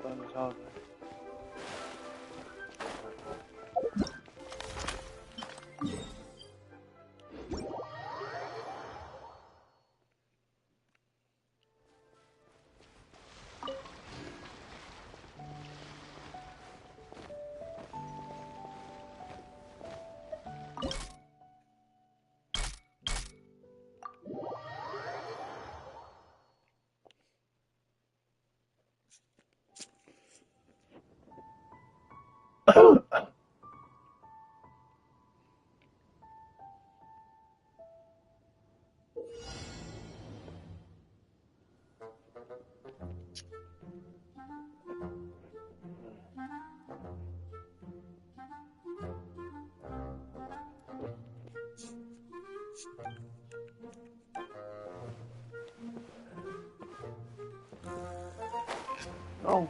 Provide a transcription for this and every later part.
Vamos lá. Não.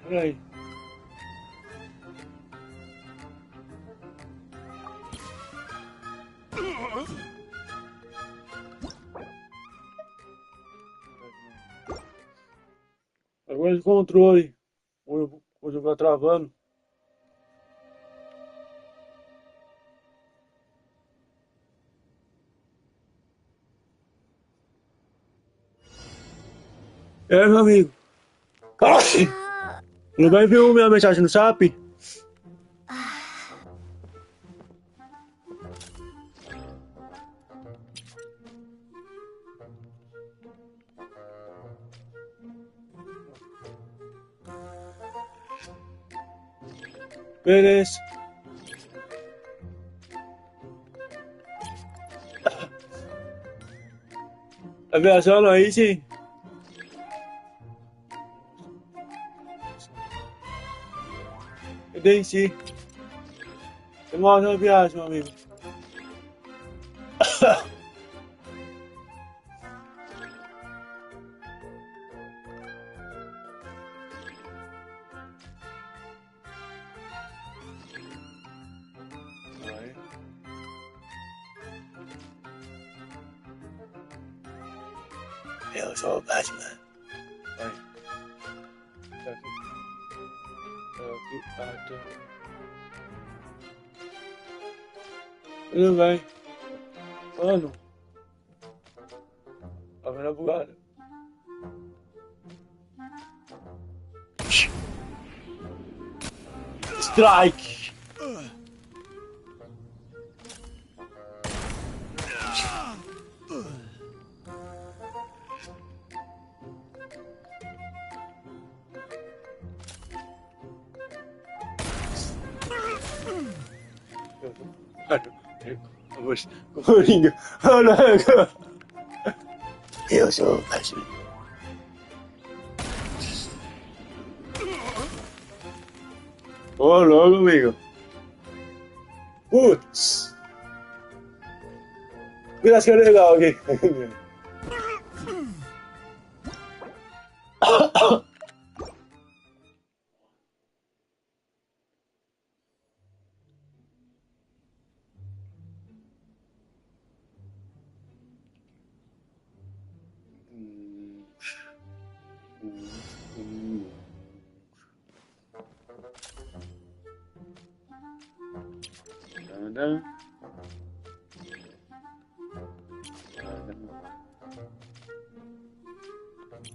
Peraí. Agora de controle. Vou jogar travando. Meu amigo. Não vai ver minha mensagem no SAP? Beleza. Tá viajando aí, sim? Eu dei em si. Você mora na viagem, meu amigo. Eu sou o Batman. Vai. Tá aqui. Tá aqui. Tudo bem. Mano. Tá vendo a bugada? Strike! Coringa. Eu sou o Batman. Ô, louco, amigo. Putz. Cuidado que é legal aqui.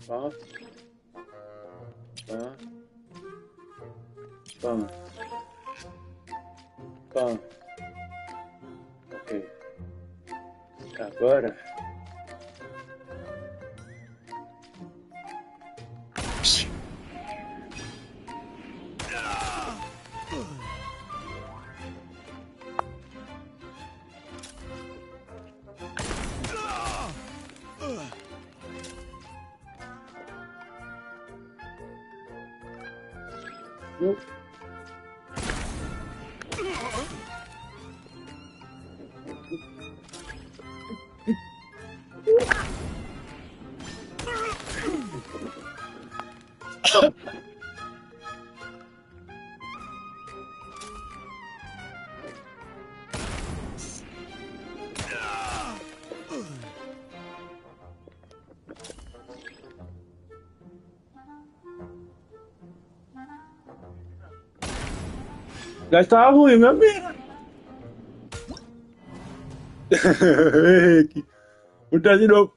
Pá, pá, pá, pá. Ok. Agora. Já estava ruim, meu amigo. Vou tentar de novo.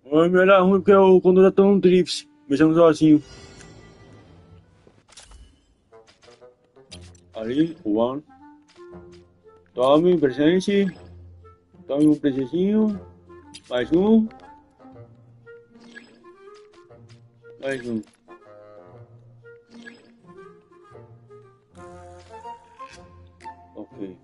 O meu era ruim porque o controle tá tão drift, mexendo sozinho. Ali, one. Tome presente. Tome um presentinho. Mais um. Mais um. Ok.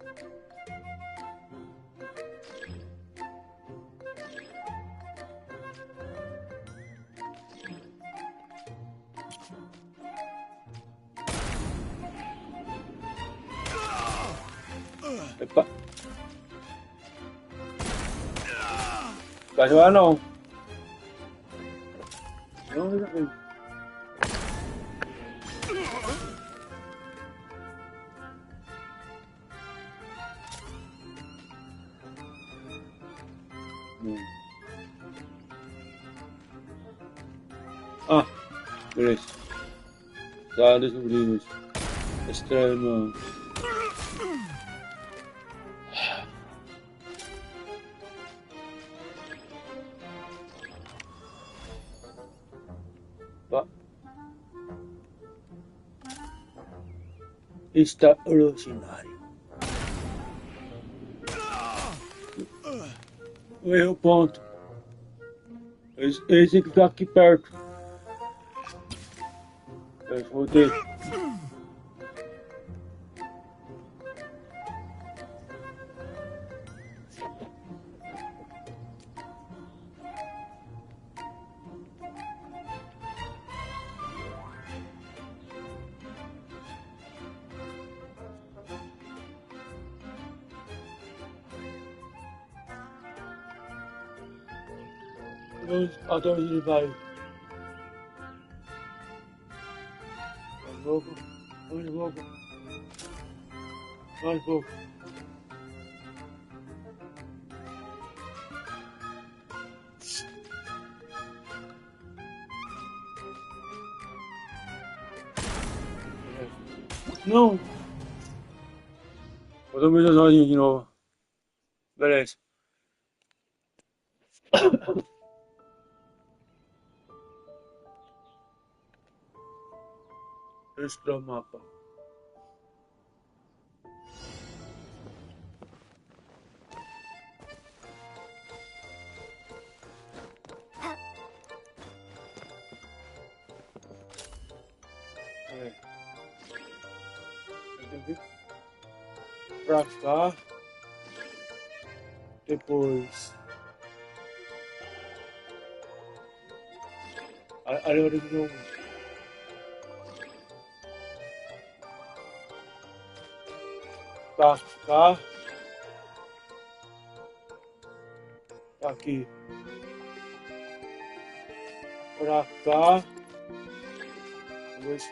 Epa. Vai jogar não. Não, não. Ah, beleza. Dados livros. Extremo. Extraordinário. O erro ponto. Eles têm que ficar aqui perto. Eu voltei. Até onde ele vai? Mais pouco. Mais pouco. Mais pouco. Não! Vou dormir sozinho de novo. Beleza. Extra mapa. É. Tem que vir pra cá. Depois. Agora de novo. Pra cá. Aqui. Pra cá. Depois.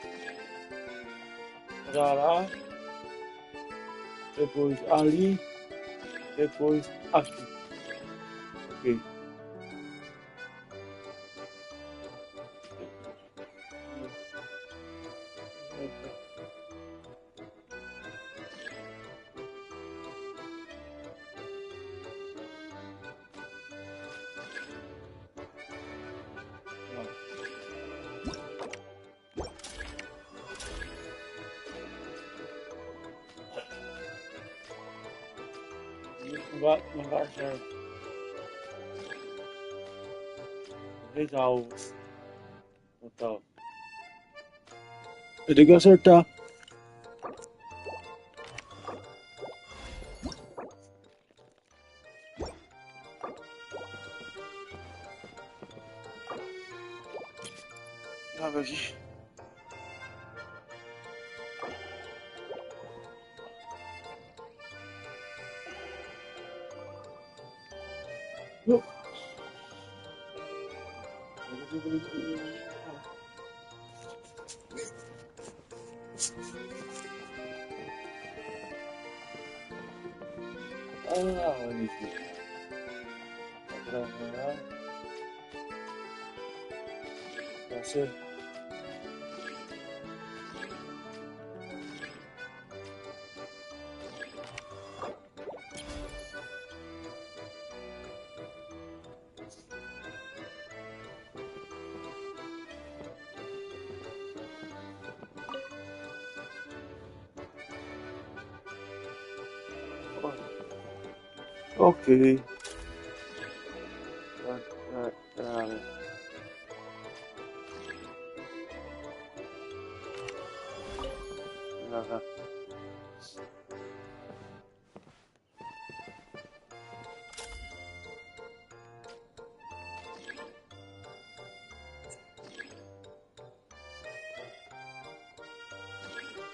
Pra lá. Depois ali. Depois aqui. Ok. Não vai certo. Legal. Total. Eu tenho que acertar. Água aqui. Olha aqui. Vai ser. Ok.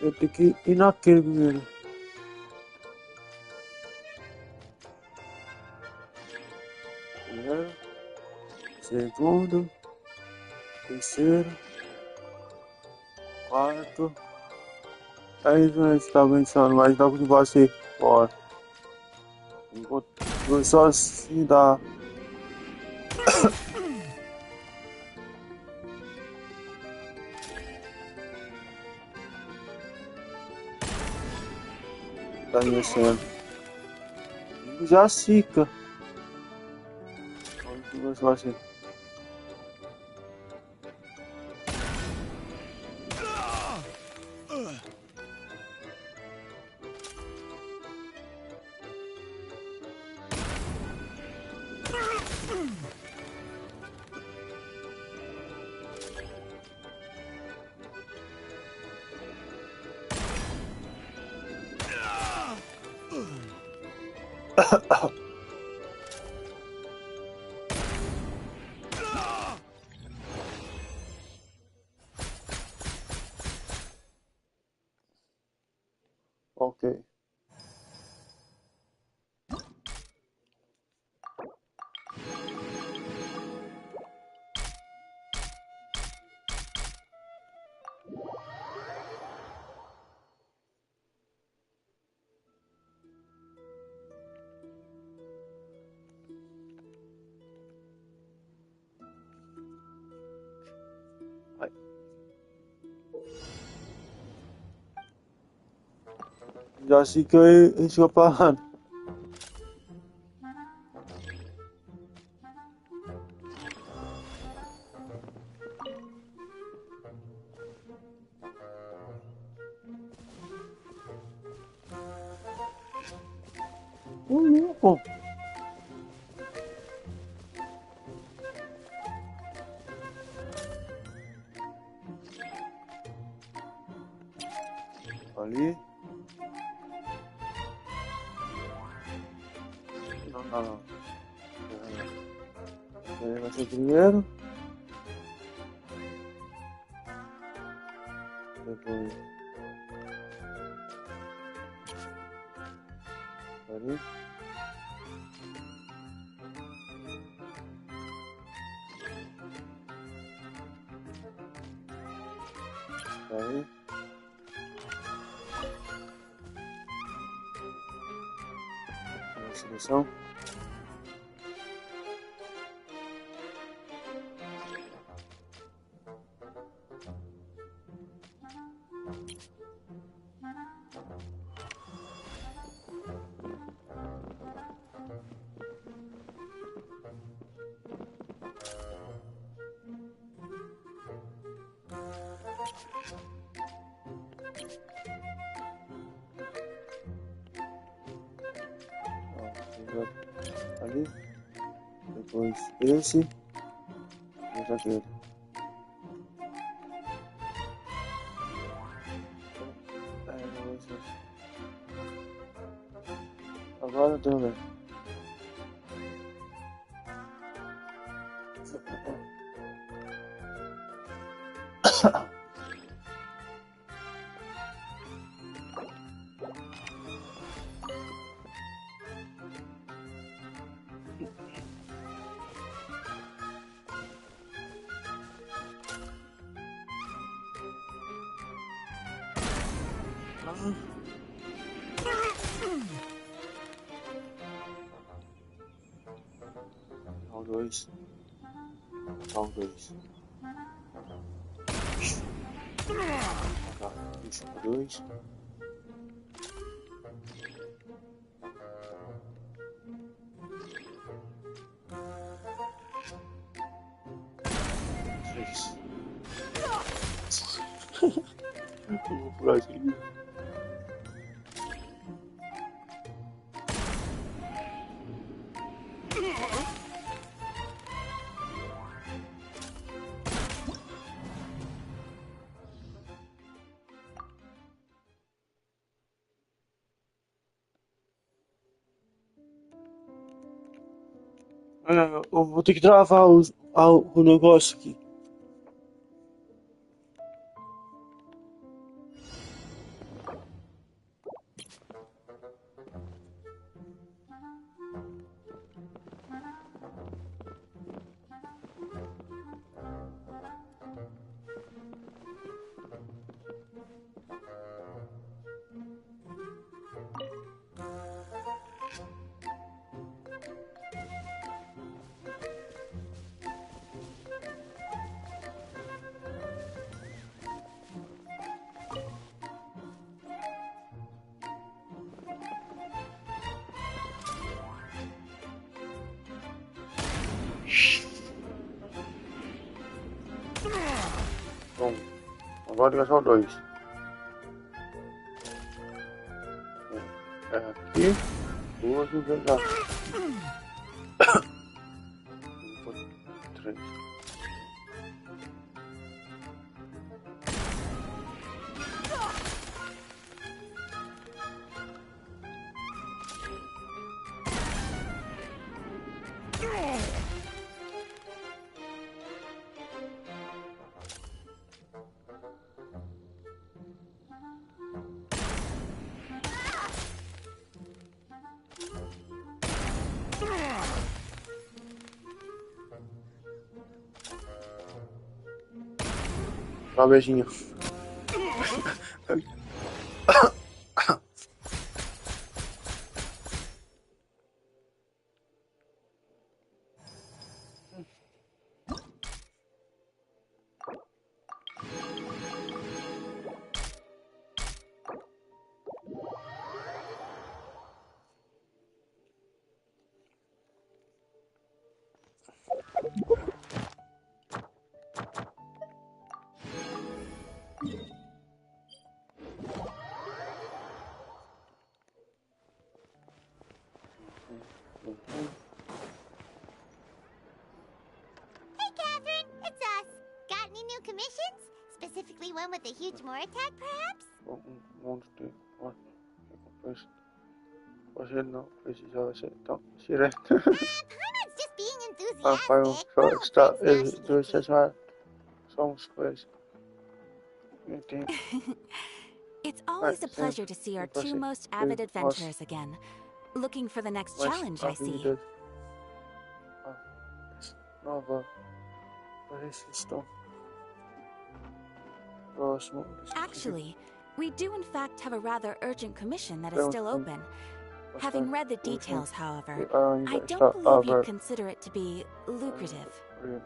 Eu tenho que ir naquele primeiro. Primeiro. Segundo. Terceiro. Quarto. Aí a gente tá pensando, mas dá que vai ser fora. Vou só assim dar. Tá descendo. Já fica. Vamos ver se vai ser. Ok. Já fica escapando. Louco. Ali. Não. Ele vai ser o primeiro. Depois. Ali. Ali. Seleção. Ali. Depois esse. E aquele. Agora eu tenho ver. Ao dois. Ao dois. Tá, isso, dois. Três. Vou pular aqui. Eu vou ter que travar o negócio aqui. Bom, agora é só dois. É aqui, duas e já. Três. Dá um beijinho. Hey, Catherine, it's us. Got any new commissions? Specifically one with a huge more attack, perhaps? Paimon's just being enthusiastic. We're all friends now, It's always a pleasure to see our two most avid adventurers again. Looking for the next challenge, I see. Actually, we do in fact have a rather urgent commission that is still open. Having read the details, however, I don't believe you'd consider it to be lucrative. Don't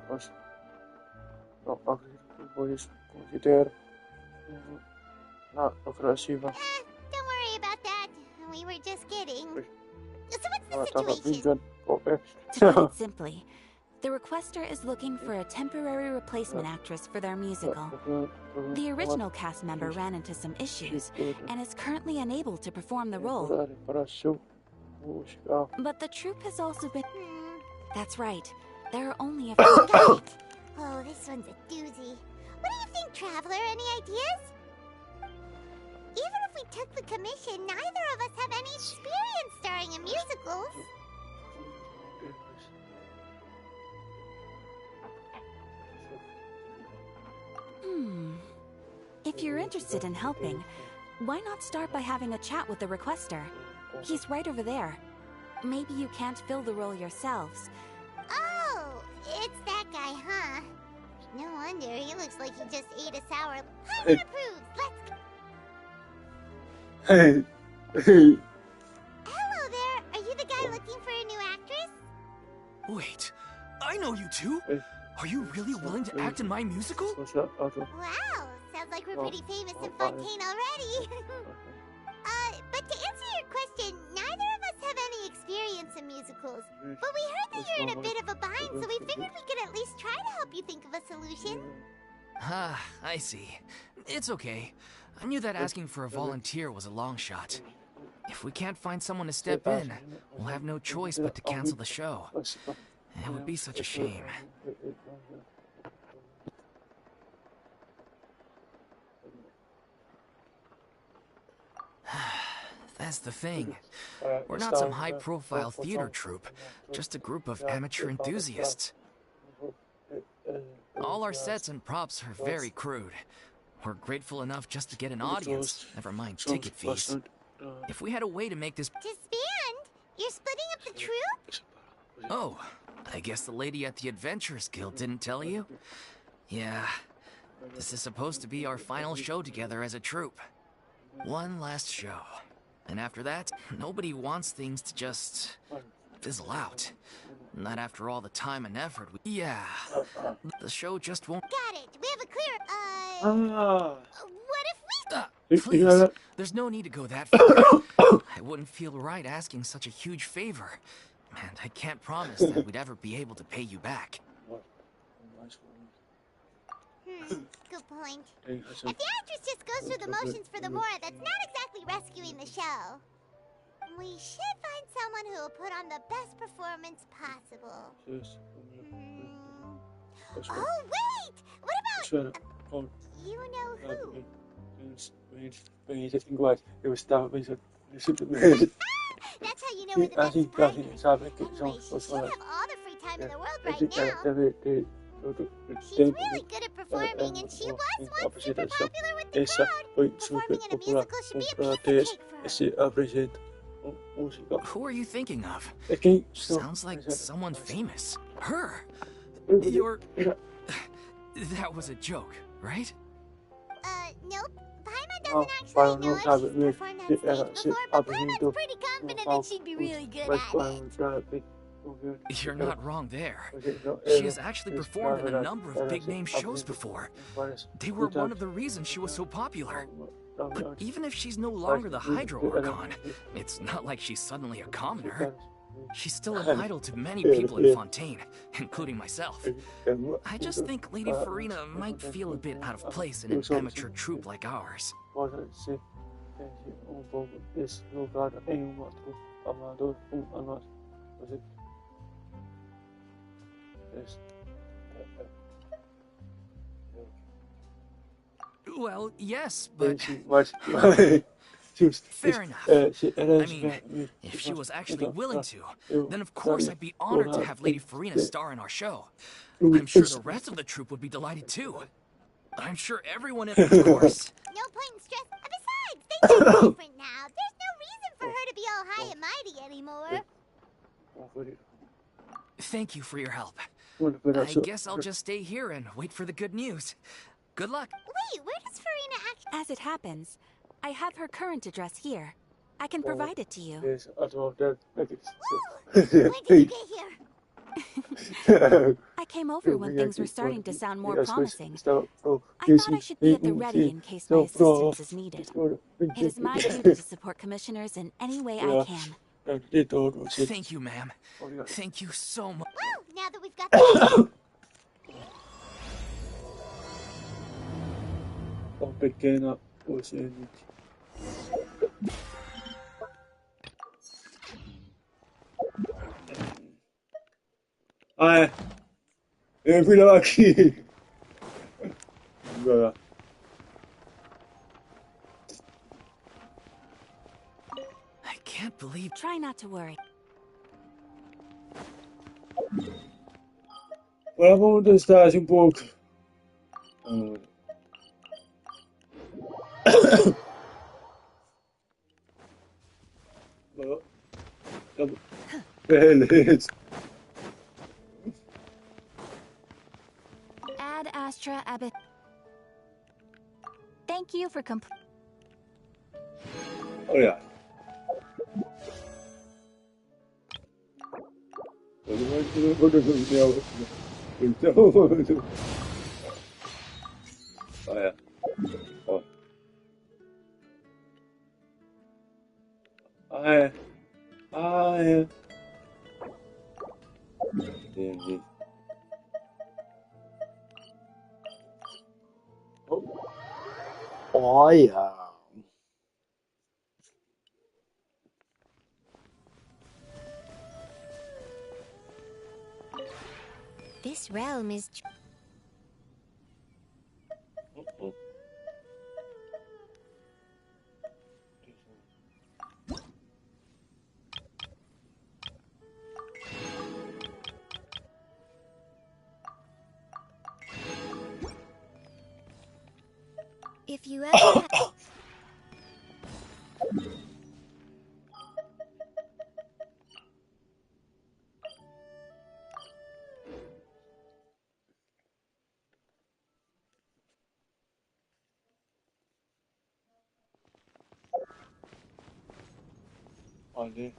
worry about that. We were just kidding. So what's the situation? To put it simply, the requester is looking for a temporary replacement actress for their musical. The original cast member ran into some issues and is currently unable to perform the role. But the troupe has also been... That's right. There are only a few... Got it! Oh, this one's a doozy. What do you think, Traveler? Any ideas? Even if we took the commission, neither of us have any experience starring in musicals. If you're interested in helping, why not start by having a chat with the requester? He's right over there. Maybe you can't fill the role yourselves. Oh, it's that guy, huh? No wonder, he looks like he just ate a sour... Paimon approves! Let's go! Hey. Hello there! Are you the guy looking for a new actress? Wait, I know you two! Are you really willing to act in my musical? Wow, sounds like we're pretty famous in Fontaine already. But to answer your question, neither of us have any experience in musicals. But we heard that you're in a bit of a bind, so we figured we could at least try to help you think of a solution. Ah, I see. It's okay. I knew that asking for a volunteer was a long shot. If we can't find someone to step in, we'll have no choice but to cancel the show. It would be such a shame. That's the thing. We're not some high-profile theater troupe, just a group of amateur enthusiasts. All our sets and props are very crude. We're grateful enough just to get an audience, never mind ticket fees. If we had a way to make this... Disband? You're splitting up the troupe? Oh, I guess the lady at the Adventurers Guild didn't tell you? Yeah, this is supposed to be our final show together as a troupe. One last show. And after that, nobody wants things to just fizzle out. Not after all the time and effort. Yeah, the show just won't... Got it. We have a clear... What if we... Please, there's no need to go that far. I wouldn't feel right asking such a huge favor. And I can't promise that we'd ever be able to pay you back. Good point. If the actress just goes through the motions for the Mora, that's not exactly rescuing the show. We should find someone who will put on the best performance possible. Oh, wait! What about... You know who? That's how you know we're the best surprise. Anyway, she should have all the free time in the world right now. She's really good at performing, and she was once super popular with the crowd. Performing in a musical should be a piece of cake for her. Who are you thinking of? Sounds like someone famous. Her! You're... That was a joke, right? Nope. Paimon doesn't actually know if she's performed on stage before, but Paimon's pretty confident that she'd be really good at it. You're not wrong there. She has actually performed in a number of big-name shows before. They were one of the reasons she was so popular. But even if she's no longer the Hydro Archon, it's not like she's suddenly a commoner. She's still an idol to many people in Fontaine, including myself. I just think Lady Farina might feel a bit out of place in an amateur troupe like ours. Well, yes, but... Fair enough. I mean, if she was actually willing to, then of course I'd be honored to have Lady Farina star in our show. I'm sure the rest of the troupe would be delighted too. I'm sure everyone in... Of course. No point in stress. Besides, things are different now. There's no reason for her to be all high and mighty anymore. Thank you for your help. I guess I'll just stay here and wait for the good news. Good luck. Wait, where does Farina actually... As it happens, I have her current address here. I can provide it to you. When did you get here? I came over when things were starting to sound more promising. I thought I should be at the ready in case my assistance is needed. It is my duty to support commissioners in any way I can. Thank you, ma'am. Thank you so much. Well, now that we've got the... pequena oceanic. Fui aqui. Agora. I can't believe... Try not to worry. Agora vamos testar um pouco. Beleza. Ad Astra Abbot. Thank you for Olha. Então, olha. Ó. É. Entendi. Olha. This realm is... If you ever... Olha.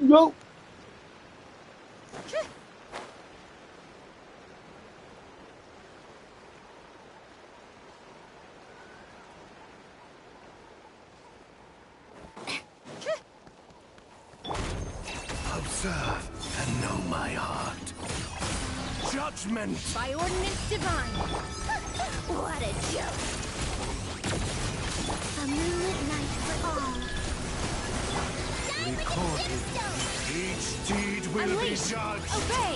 Go. Observe and know my heart. Judgment! By ordinance divine. What a joke. A moonlit night for all. Recorded. Each deed will Unleash. be judged. Obey.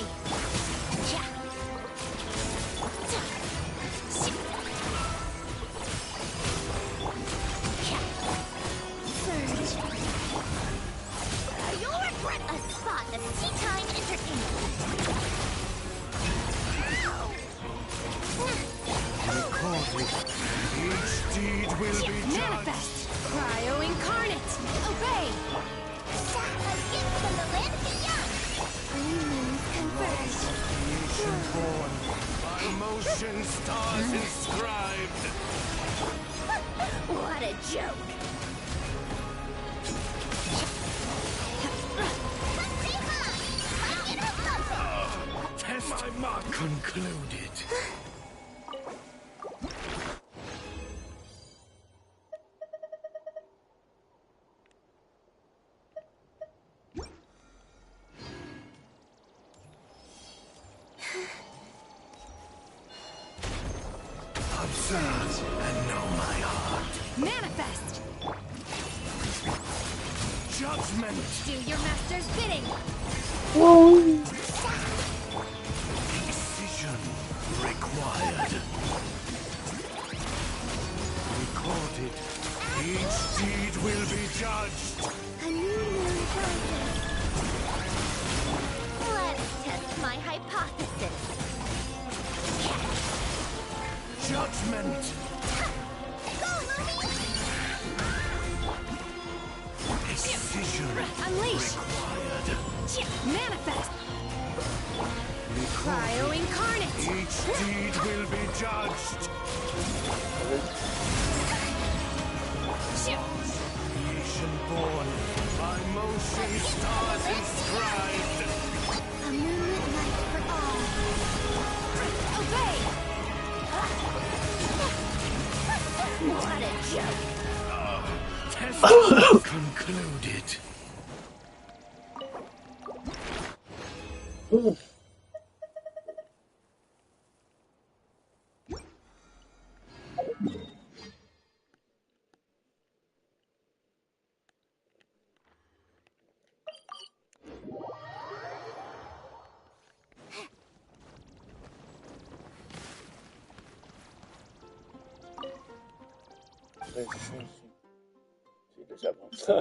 Surge. You'll regret a spot of tea time entertainment. Recorded. Each deed will be judged. Manifest. Cryo incarnate. Obey. A gift from the land of the young. Green moons converge. Creation born. By motion stars inscribed. What a joke. Test my mark concluded. Observe and know my heart. Manifest! Judgment! Do your master's bidding! Decision required. Recorded. Each deed will be judged. A new moon rises. Let's test my hypothesis. Judgment! Go, Lumi! Decision Unleash! required. Manifest! Recorded. Cryo incarnate! Each deed will be judged. Creation born, by motion stars inscribed. A moonlit night for all. Obey! What a joke! Test concluded. Sí, les avance.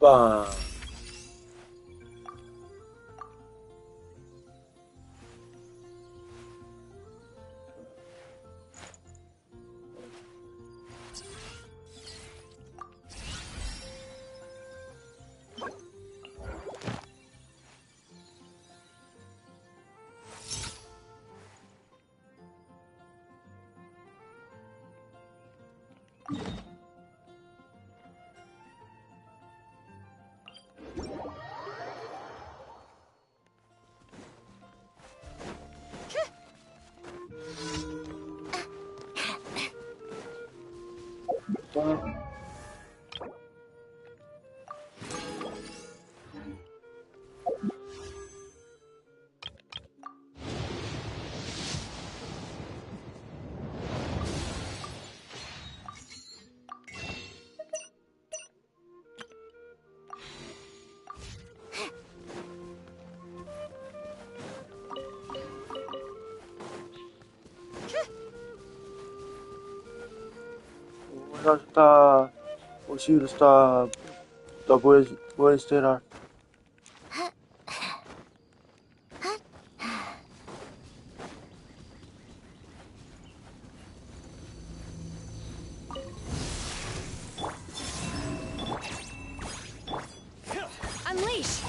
Bam. Já está. O Ciro está. Da boa esperar. Unleash!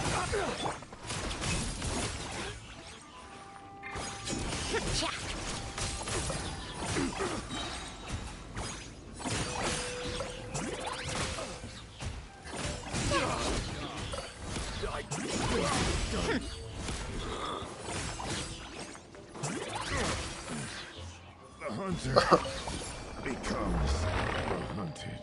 The hunter becomes the hunted.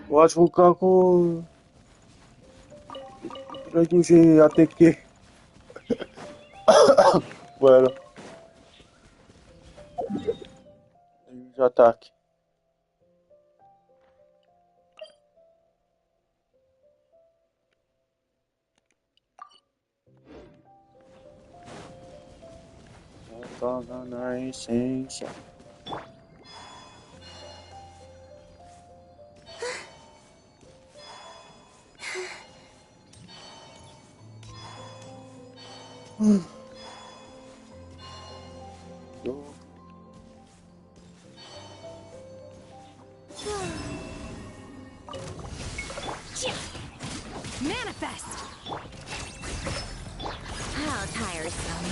Eu acho que vou ficar com. Reduzir até que. Bueno. Ataque. 刚刚那声响。Manifest! How tiresome.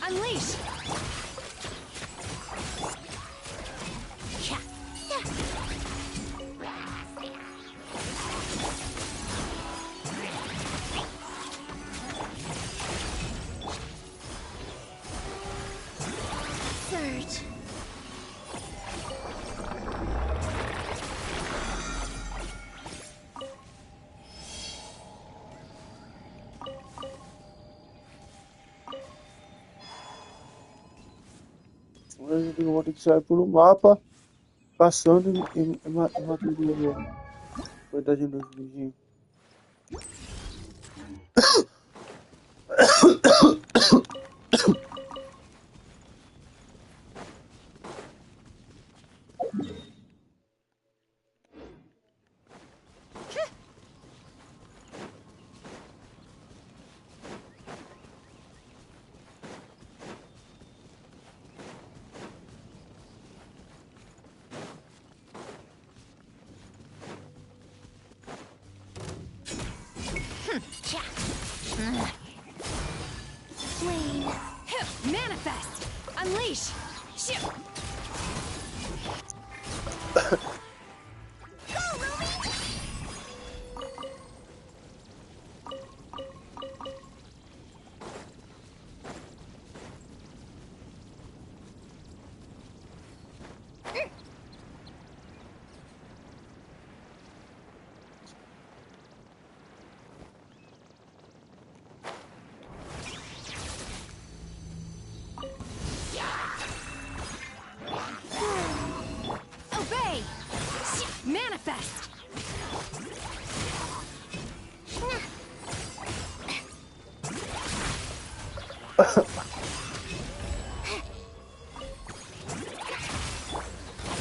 Unleash! Surge. Eu vou ter que sair pelo mapa, passando e matando o coitadinho dos bichinhos. Flame. Manifest! Unleash! Obey! Manifest!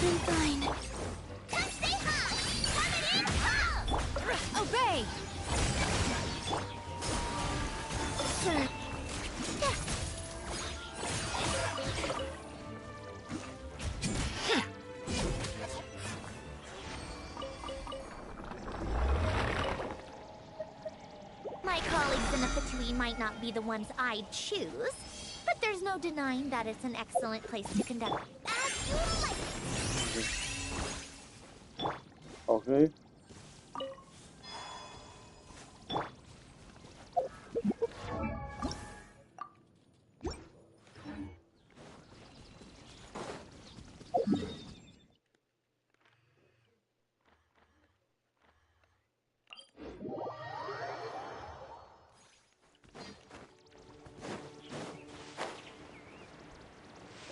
I'm fine. Obey! Sir. My colleagues in the Fatui might not be the ones I'd choose, but there's no denying that it's an excellent place to conduct. As you like. Ok.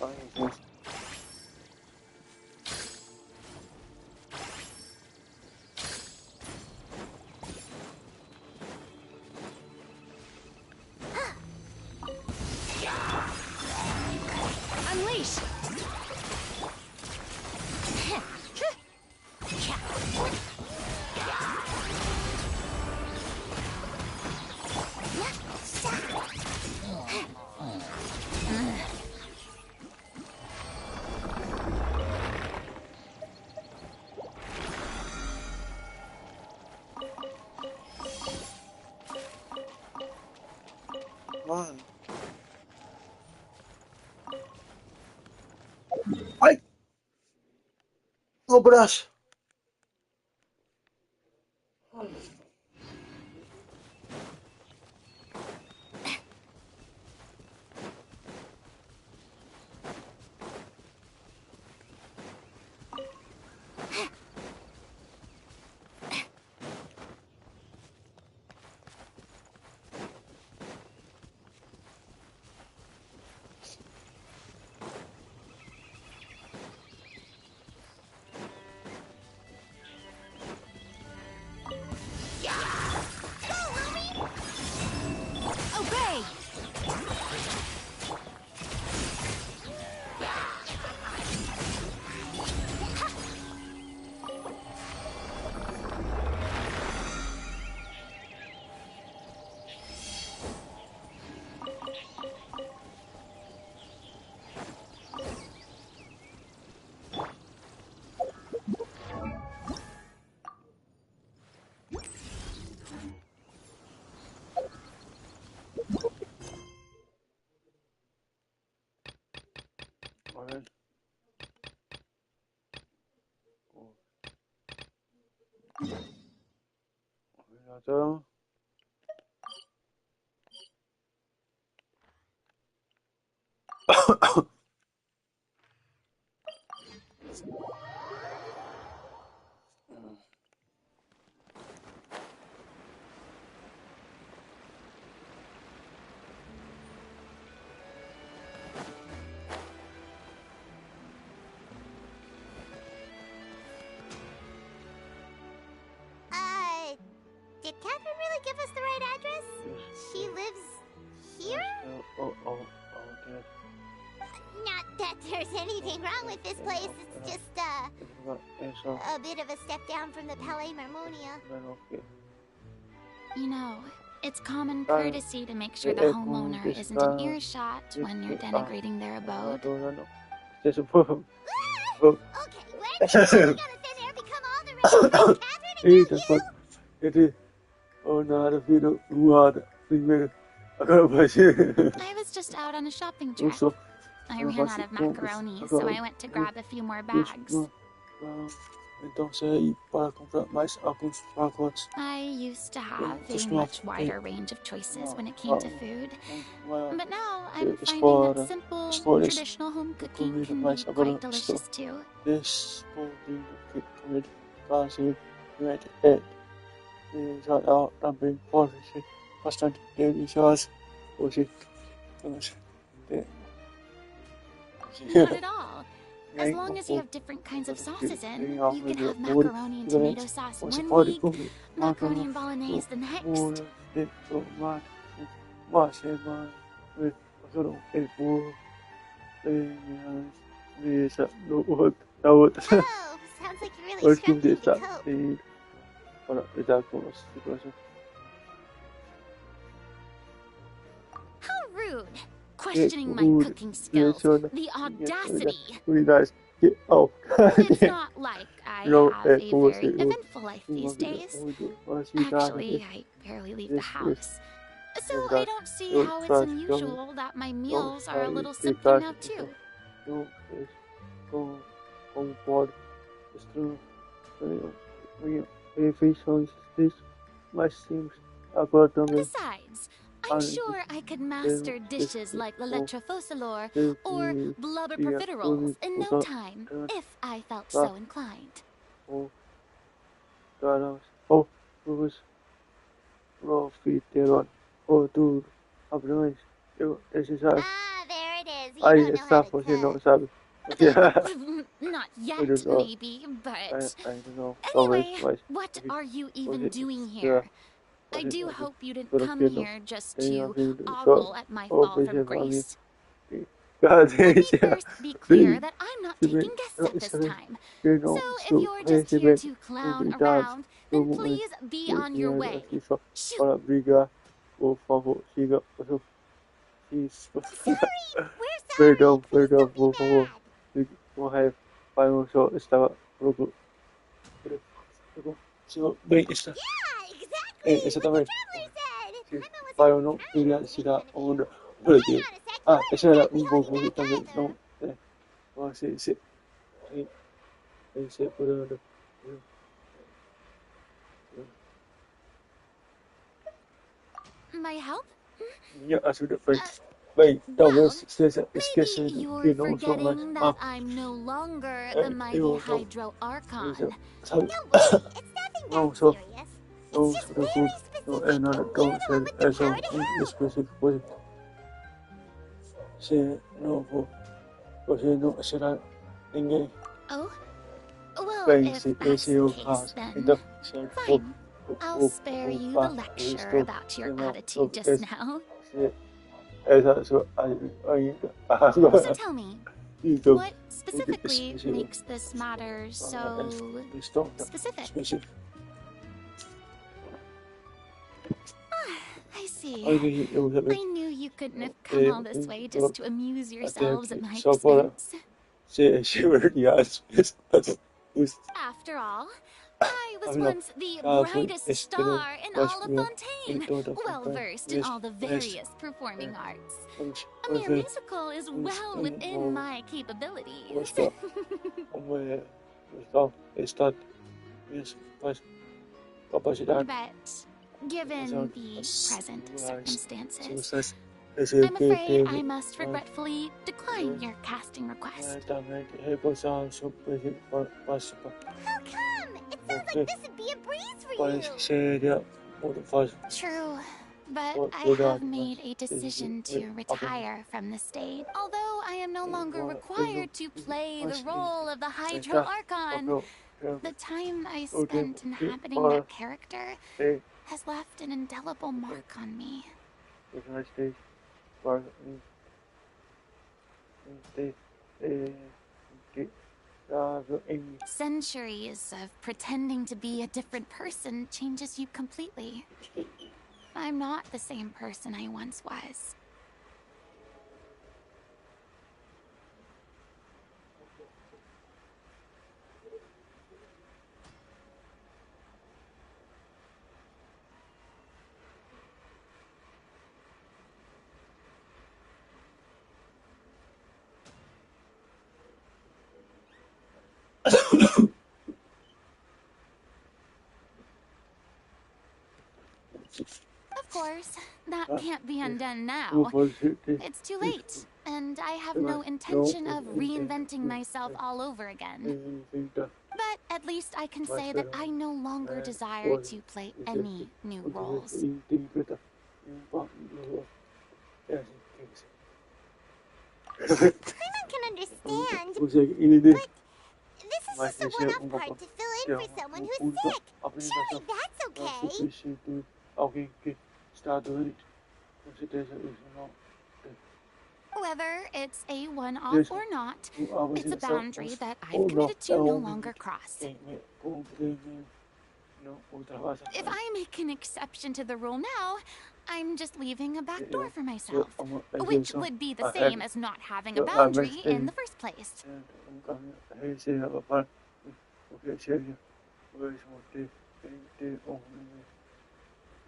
Ai, gente. on. Ay! Obras! Obey! A ver. Olvídate. Did Catherine really give us the right address? She lives here? Okay. Not that there's anything wrong with this place. It's just, Eso. a bit of a step down from the Palais Marmonia. Bueno, que You know, it's common courtesy to make sure the homeowner isn't in earshot when you're denigrating their abode. no. Se supo. Okay, when are you gonna sit there and become all the rest? Catherine and Eita, you? Ele. Oh, nada, filho. Voada. Primeiro. Agora vai ser. I was just out on a shopping Eu trip. sou. I ran out of macaroni, so I went to grab a few more bags. Então saí para comprar mais alguns pacotes. I used to have a much wider range of choices when it came to food. But now I'm finding that simple, traditional home cooking can be quite delicious too. Descobrindo que comer caseiro não é geral também pode ser bastante delicioso. Hoje vamos ter. Not at all. As long as you have different kinds of sauces in, you can have macaroni and tomato sauce one week, macaroni and bolognese the next. Oh, sounds like you're really struggling to cope. How rude! Questioning my cooking skills. The audacity! Oh, It's not like I have a very eventful life these days. Actually, I barely leave the house. So I don't see how it's unusual that my meals are a little simpler now too. Besides, I'm sure I could master dishes like la lettre fossilor or blubber profiteroles in no time if I felt so inclined. Profiterol. Oh, dude. Abrões. Esse sabe. Ah, there it is. You Aí don't know está how to você não cook. sabe. Not yet, I don't know. maybe, but... I don't know. Anyway, what are you even doing here? I do hope you didn't come here just to ogle at my fall from grace. Let me first be clear that I'm not taking guests at this time. So if you're just here to clown around, then please be on your way. Shoot! Para brigar, por favor, siga. Sorry, we're sorry. Perdão, Please don't be por favor. mad. Com raiva. Pai, eu só estava louco. Bem, está. Yeah, exactly. What the Exatamente. traveler said. Para no financiar un proyecto. Esa era un poco también, no, sí, sí, sí, sí, pero My help? yeah, I should have wait, that was says Maybe you're forgetting that I'm no longer the mighty Hydro Archon. No, wait, it's nothing that so serious. no, It's just so very specific. and You're the one with the power to help. specific way. Say no, because no, será ninguém. Oh? Well, Base, if that's the case, cast, then fine. I'll spare you the lecture about your attitude just now. So tell me, what specifically makes this matter so specific? I see. I knew you couldn't have come all this way just to amuse yourselves at my expense. After all, I was once the brightest star in all of Fontaine, well versed in all the various performing arts. A mere musical is well within my capabilities. But given the present circumstances, I'm afraid I must regretfully decline your casting request. How come? It sounds like this would be a breeze for you. True, but I have made a decision to retire from the stage. Although I am no longer required to play the role of the Hydro Archon, the time I spent inhabiting that character has left an indelible mark on me. Centuries of pretending to be a different person changes you completely. I'm not the same person I once was. Of course, that can't be undone now. It's too late, and I have no intention of reinventing myself all over again. But at least I can say that I no longer desire to play any new roles. Paimon can understand, but this is just a one-off part to fill in for someone who's sick. Surely that's okay. Whether it's a one-off or not, it's a boundary that I've committed to no longer cross. If I make an exception to the rule now, I'm just leaving a back door for myself, which would be the same as not having a boundary in the first place.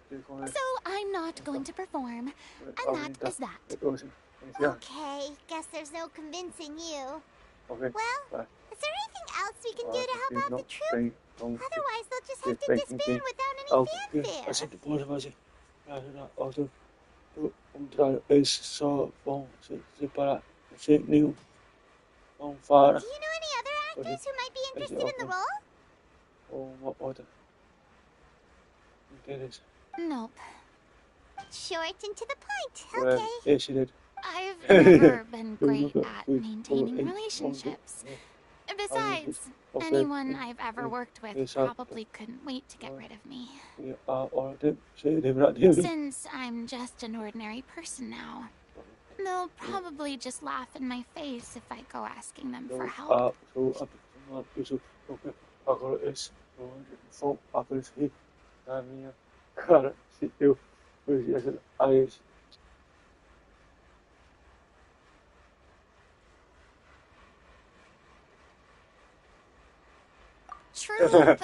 So I'm not going to perform, and that is that. Okay, guess there's no convincing you. Well, is there anything else we can do to help out the troupe? Otherwise, they'll just have to disband without any fanfare. Do you know any other actors who might be interested in the role? Nope. Short and to the point, okay. I've never been great at maintaining relationships. Besides, anyone I've ever worked with probably couldn't wait to get rid of me. Since I'm just an ordinary person now, they'll probably just laugh in my face if I go asking them for help. True, but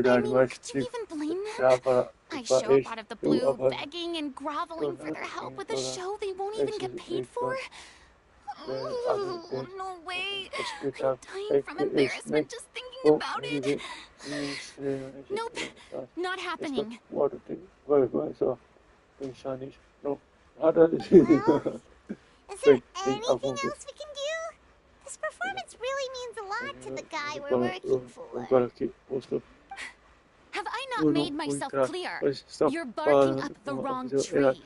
I mean, could you even blame them? I my show up out of the blue, begging and groveling for their help with a show they won't even get paid for? Oh, no way. I'm dying from embarrassment just thinking about it. Nope, not happening. Well, is there anything else we can do? This performance really means a lot to the guy we're working for. Have I not made myself clear? You're barking up the wrong tree.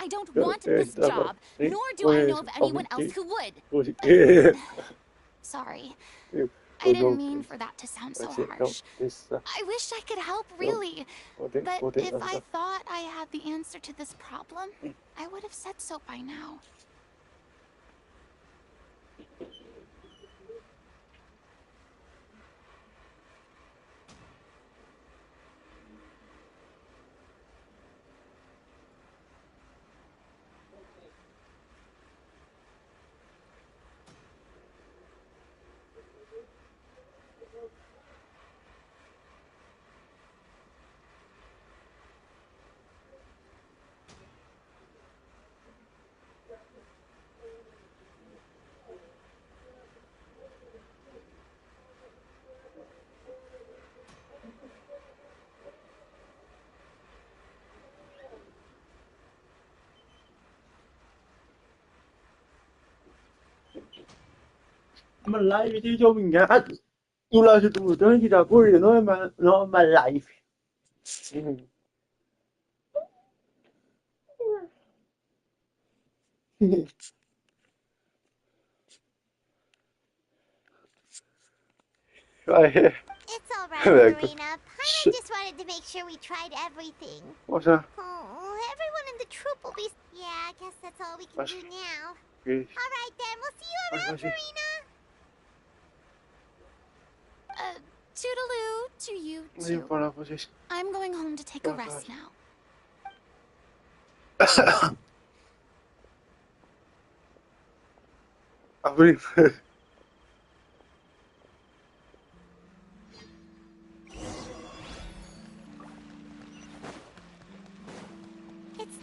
I don't want this job, nor do I know of anyone else who would. Sorry. I didn't mean for that to sound so harsh. I wish I could help, really. But if I thought I had the answer to this problem, I would have said so by now. Mà like đi cho mình ngã. Tu la cho tụi tới chỉ là cô thì nó mà like. Right. It's all right, Marina. Paimon just wanted to make sure we tried everything. What's that? Oh, everyone in the troupe will be... Yeah, I guess that's all we can do now. Okay. All right, then. We'll see you around, Marina. Toodaloo to you too. I'm going home to take a rest now. It's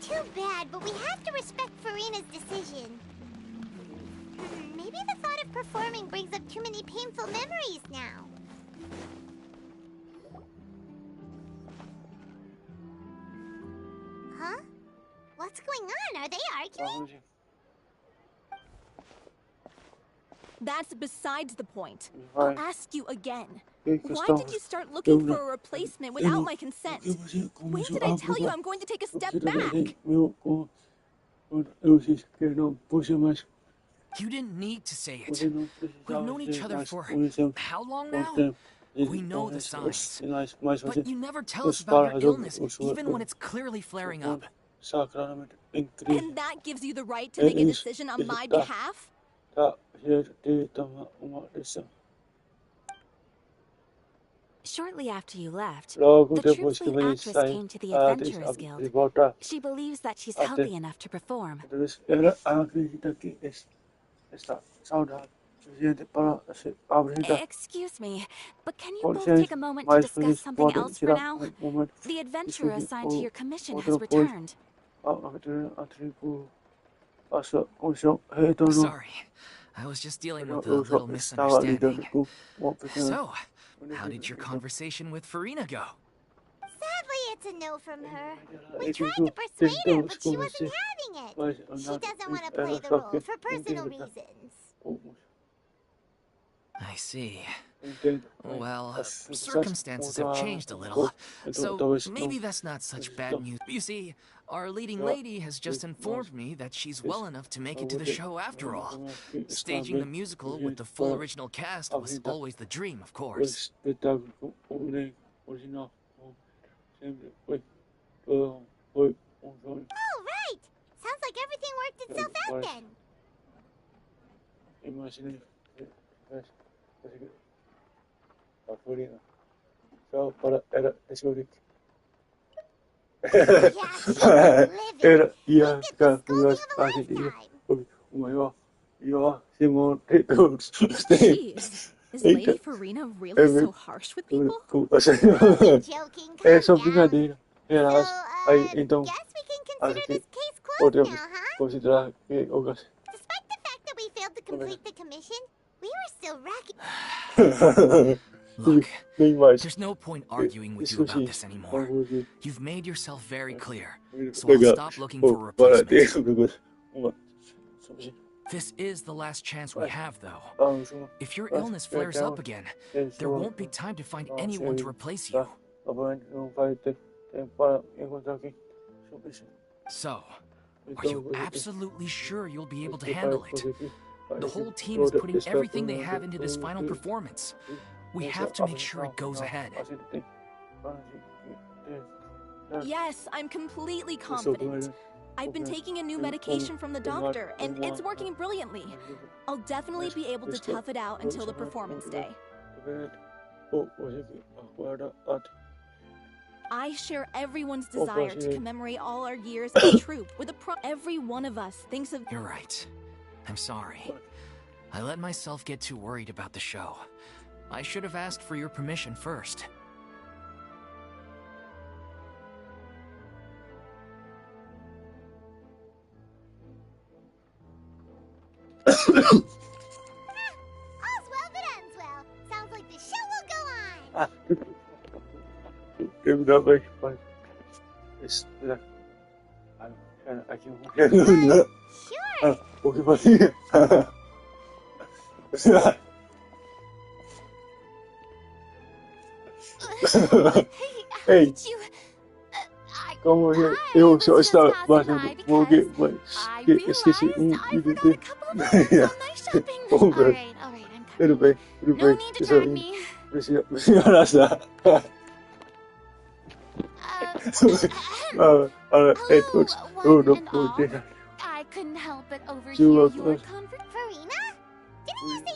too bad, but we have to respect Farina's decision. Maybe the thought of performing brings up too many painful memories now. Huh? What's going on? Are they arguing? That's besides the point. I'll ask you again. Why did you start looking for a replacement without my consent? When did I tell you I'm going to take a step back? You didn't need to say it. We've known each other for how long now? We know the signs. But you never tell us about your illness, even when it's clearly flaring up. And that gives you the right to make a decision on my behalf? Shortly after you left, the troupe's lead actress came to the Adventurers Guild. She believes that she's healthy enough to perform. Excuse me, but can you both take a moment to discuss something else for now? The adventurer assigned to your commission has returned. Sorry, I was just dealing with a little misunderstanding. So, how did your conversation with Farina go? Sadly, it's a no from her. We tried to persuade her, but she wasn't having it. She doesn't want to play the role for personal reasons. I see. Well, circumstances have changed a little, so maybe that's not such bad news. You see, our leading lady has just informed me that she's well enough to make it to the show after all. Staging the musical with the full original cast was always the dream, of course. Oh, right! Sounds like everything worked itself out then. Jeez, is Lady Farina really so harsh with people? Joking, calm down. Verás, aí então guess we can acho consider que this case closed podemos now, huh? considerar que o caso. Despite the fact that we failed to complete the commission, we were still recognized. Look, Nem mais. there's no point arguing with you about this anymore. You've made yourself very clear, so I'll stop looking for a replacement. This is the last chance we have, though. If your illness flares up again, there won't be time to find anyone to replace you. So, are you absolutely sure you'll be able to handle it? The whole team is putting everything they have into this final performance. We have to make sure it goes ahead. Yes, I'm completely confident. I've been taking a new medication from the doctor, and it's working brilliantly. I'll definitely be able to tough it out until the performance day. I share everyone's desire to commemorate all our years as a troupe with every one of us thinks of... You're right. I'm sorry. I let myself get too worried about the show. I should have asked for your permission first. All's well that ends well. Sounds like the show will go on. Give it up, like, it's like, I can't. Sure. Okay, buddy. Hey, come over here. Eu só estava fazendo but esqueci I forgot a couple of items Yeah. on my shopping. Oh, good. All right, I'm Tudo coming. bem, tudo No bem. need to tag me. Olha só. Hello, one and all. I couldn't help but overhear your conversation. Farina? Didn't you say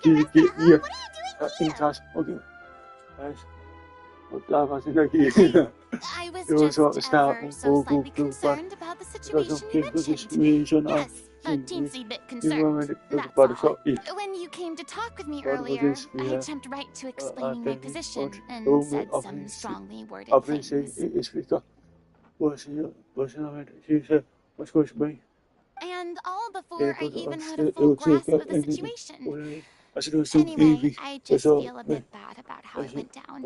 you were going to take a rest at home? Yeah. What are you doing In here? class, okay. Nice. What the fuck is that? I was It was all just style. ever so slightly concerned about the situation you mentioned. Yes, a teensy bit concerned. That's all. When you came to talk with me earlier, I jumped right to explaining my position and said some strongly worded things. Explica. Você bem. And all before I even had a full grasp of the situation. Anyway, I just feel a bit bad about how it went down.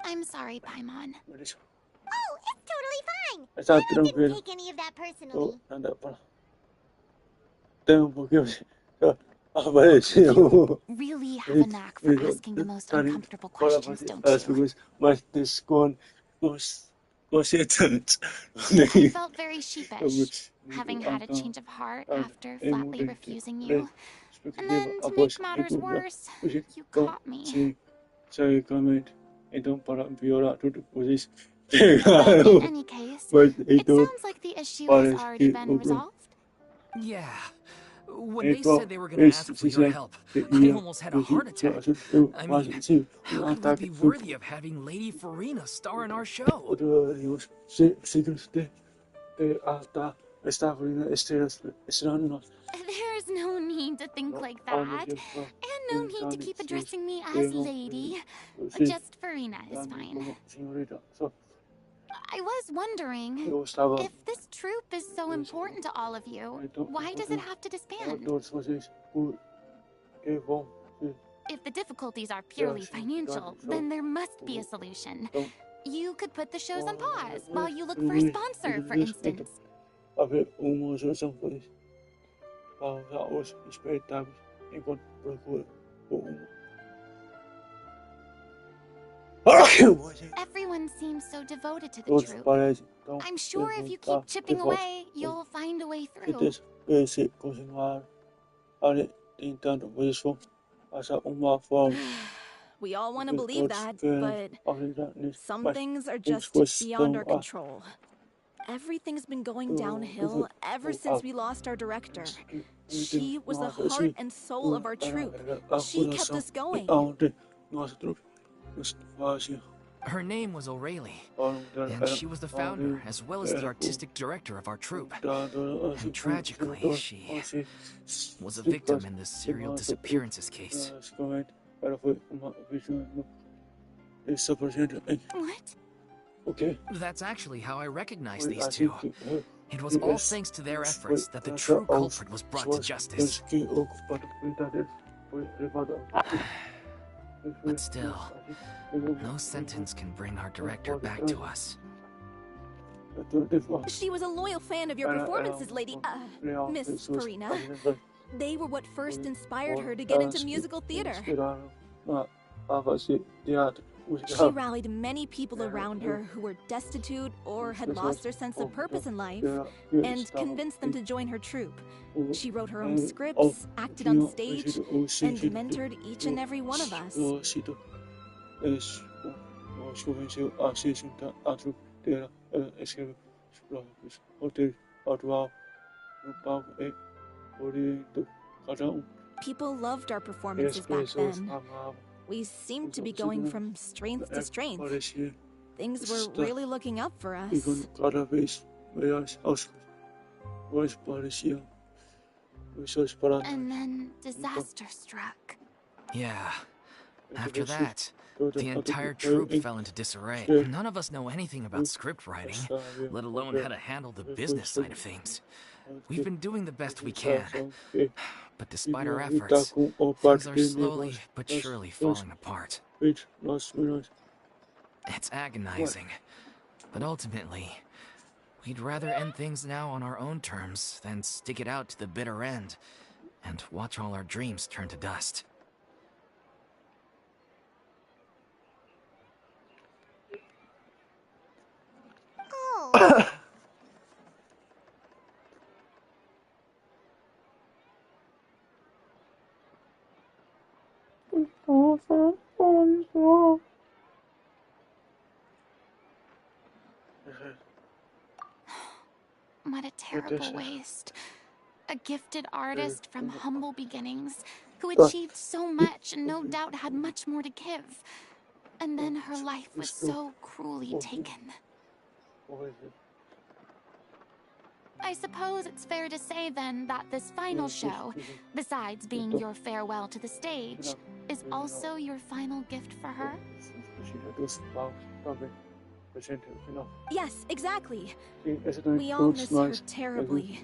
I'm sorry, Paimon. Oh, it's totally fine. I didn't take any of that personally. You really have a knack for asking the most uncomfortable questions, don't you? Mas this one was it? I felt very sheepish, having had a change of heart after flatly refusing you. And then, to make matters worse, you caught me. Sorry, comment. Então, para piorar tudo, vocês In pegaram. any case, Mas it então, sounds like the issue has already been resolved. Yeah. When they said they were going to ask for your help, I almost had a heart attack. I mean, how could we be worthy of having Lady Farina star in our show? There's no need to think like that, and no need to keep addressing me as lady. Just Farina is fine. I was wondering, if this troupe is so important to all of you, why does it have to disband? If the difficulties are purely financial, then there must be a solution. You could put the shows on pause while you look for a sponsor, for instance. Everyone seems so devoted to the troupe. I'm sure if you keep chipping away, you'll find a way through. We all want to believe that, but some things are just beyond our control. Everything's been going downhill ever since we lost our director. She was the heart and soul of our troupe. She kept us going. Her name was O'Reilly, and she was the founder as well as the artistic director of our troupe. And tragically, she was a victim in this serial disappearances case. What? Okay. That's actually how I recognize these two. It was all thanks to their efforts that the true culprit was brought to justice. But still, no sentence can bring our director back to us. She was a loyal fan of your performances, Miss Farina. They were what first inspired her to get into musical theater. She rallied many people around her who were destitute or had lost their sense of purpose in life and convinced them to join her troupe. She wrote her own scripts, acted on stage, and mentored each and every one of us. People loved our performances back then. We seemed to be going from strength to strength. Things were really looking up for us. And then disaster struck. Yeah. After that, the entire troupe fell into disarray. None of us know anything about script writing, let alone how to handle the business side of things. We've been doing the best we can, but despite our efforts, things are slowly but surely falling apart. It's agonizing, but ultimately, we'd rather end things now on our own terms than stick it out to the bitter end and watch all our dreams turn to dust. Oh. What a terrible waste. A gifted artist from humble beginnings who achieved so much and no doubt had much more to give. And then her life was so cruelly taken. I suppose it's fair to say then that this final show, besides being your farewell to the stage, is also your final gift for her? Yes, exactly. We all miss her terribly.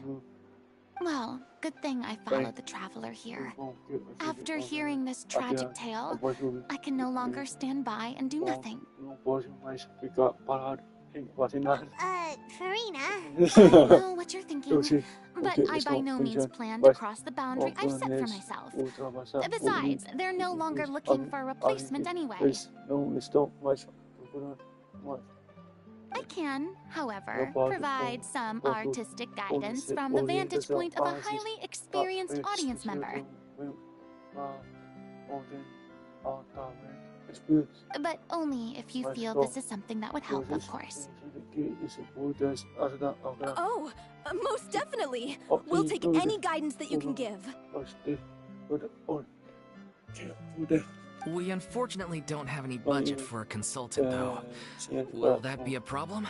Well, good thing I followed the traveler here. After hearing this tragic tale, I can no longer stand by and do nothing. Farina? I know what you're thinking, but I by no means plan to cross the boundary I've set for myself. Besides, they're no longer looking for a replacement anyway. I can, however, provide some artistic guidance from the vantage point of a highly experienced audience member. But only if you feel this is something that would help, of course. Oh, most definitely. We'll take any guidance that you can give. We unfortunately don't have any budget for a consultant, though. Will that be a problem?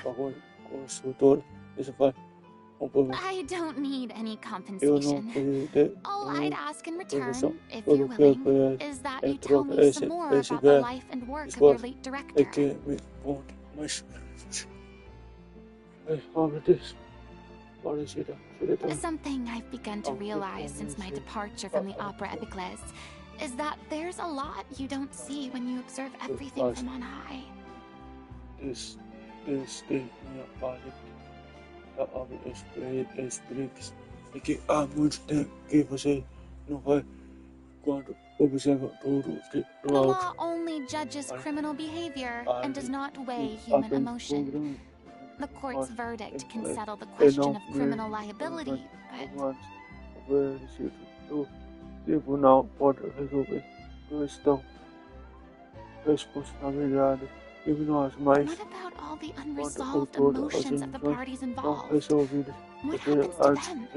I don't need any compensation. All I'd ask in return, if you're willing, is that you tell me some more about the life and work of your late director. Something I've begun to realize since my departure from the Opera Epicles is that there's a lot you don't see when you observe everything from on high. The law only judges criminal behavior and does not weigh human emotion. The court's verdict can settle the question of criminal liability, but... What about all the unresolved emotions of the parties involved? What happens to them?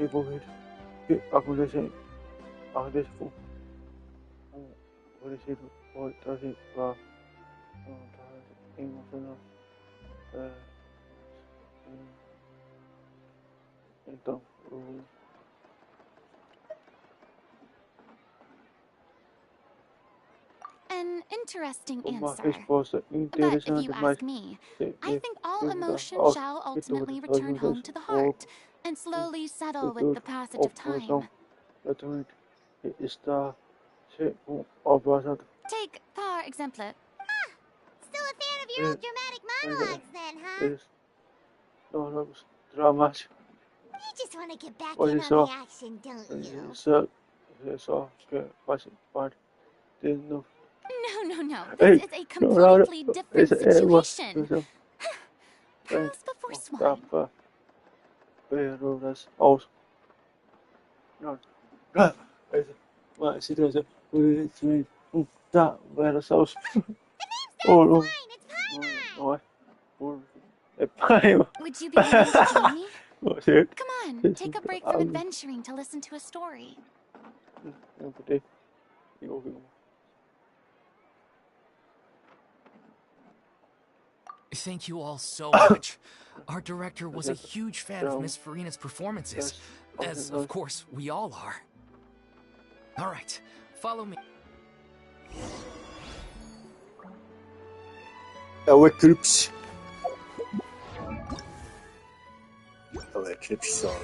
An interesting Uma answer. resposta But if interessante, you mas ask me, tem I think all que emotion aos shall que ultimately todas as return home to the ou heart and slowly settle with the passage of time. Exatamente está observado. Take, par exemple. Still a fan of your old dramatic monologues then, huh? Diálogos dramáticos. You just want to get back Olha in on só, the action, don't you? só que faz parte de novo. No. Ei, This is a completely different situation. Pearls before swine. Tapa peroras aos. Não. Mas se Deus tá, era só os. Not swine, it's Paimon! Não é? É pai, Would you be willing to join me? você. Come on, take a break from adventuring to listen to a story. Não poder. Eu ouvi. Thank you all so much. Our director was a huge fan of Miss Farina's performances, as of course we all are. All right, follow me. É o eclipse. É o eclipse solar.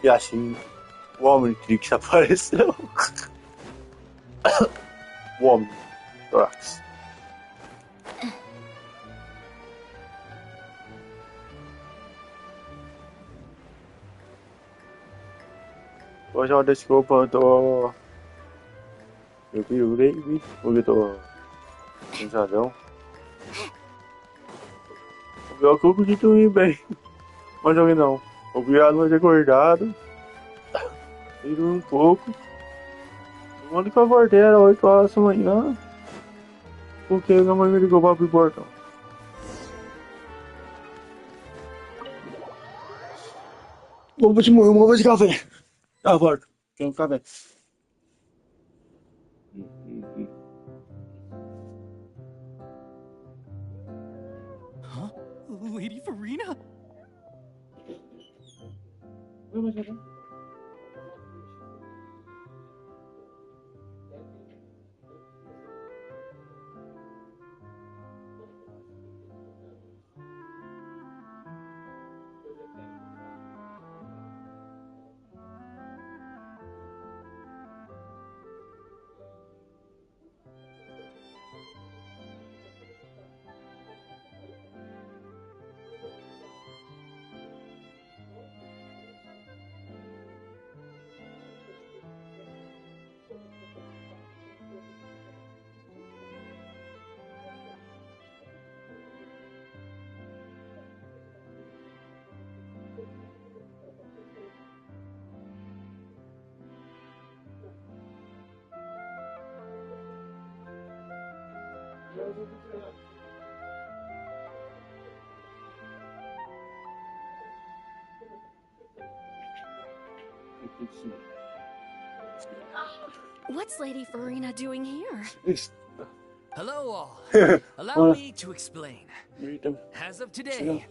E assim, o Omnitrix apareceu. O Omnitrax. Hoje eu desculpa, eu tô... Eu pirulei, porque eu tô... cansadão. O pior que eu consegui dormir bem. Mas eu não. Obrigado por ter acordado. E dormi um pouco. O único acordei era 8 horas da manhã. Porque a minha mãe me ligou pra abrir o portão. Vou de café. Ah, volto. Quero um café. Huh? Lady Farina? What's Lady Farina doing here? Hello all. Allow me to explain. As of today,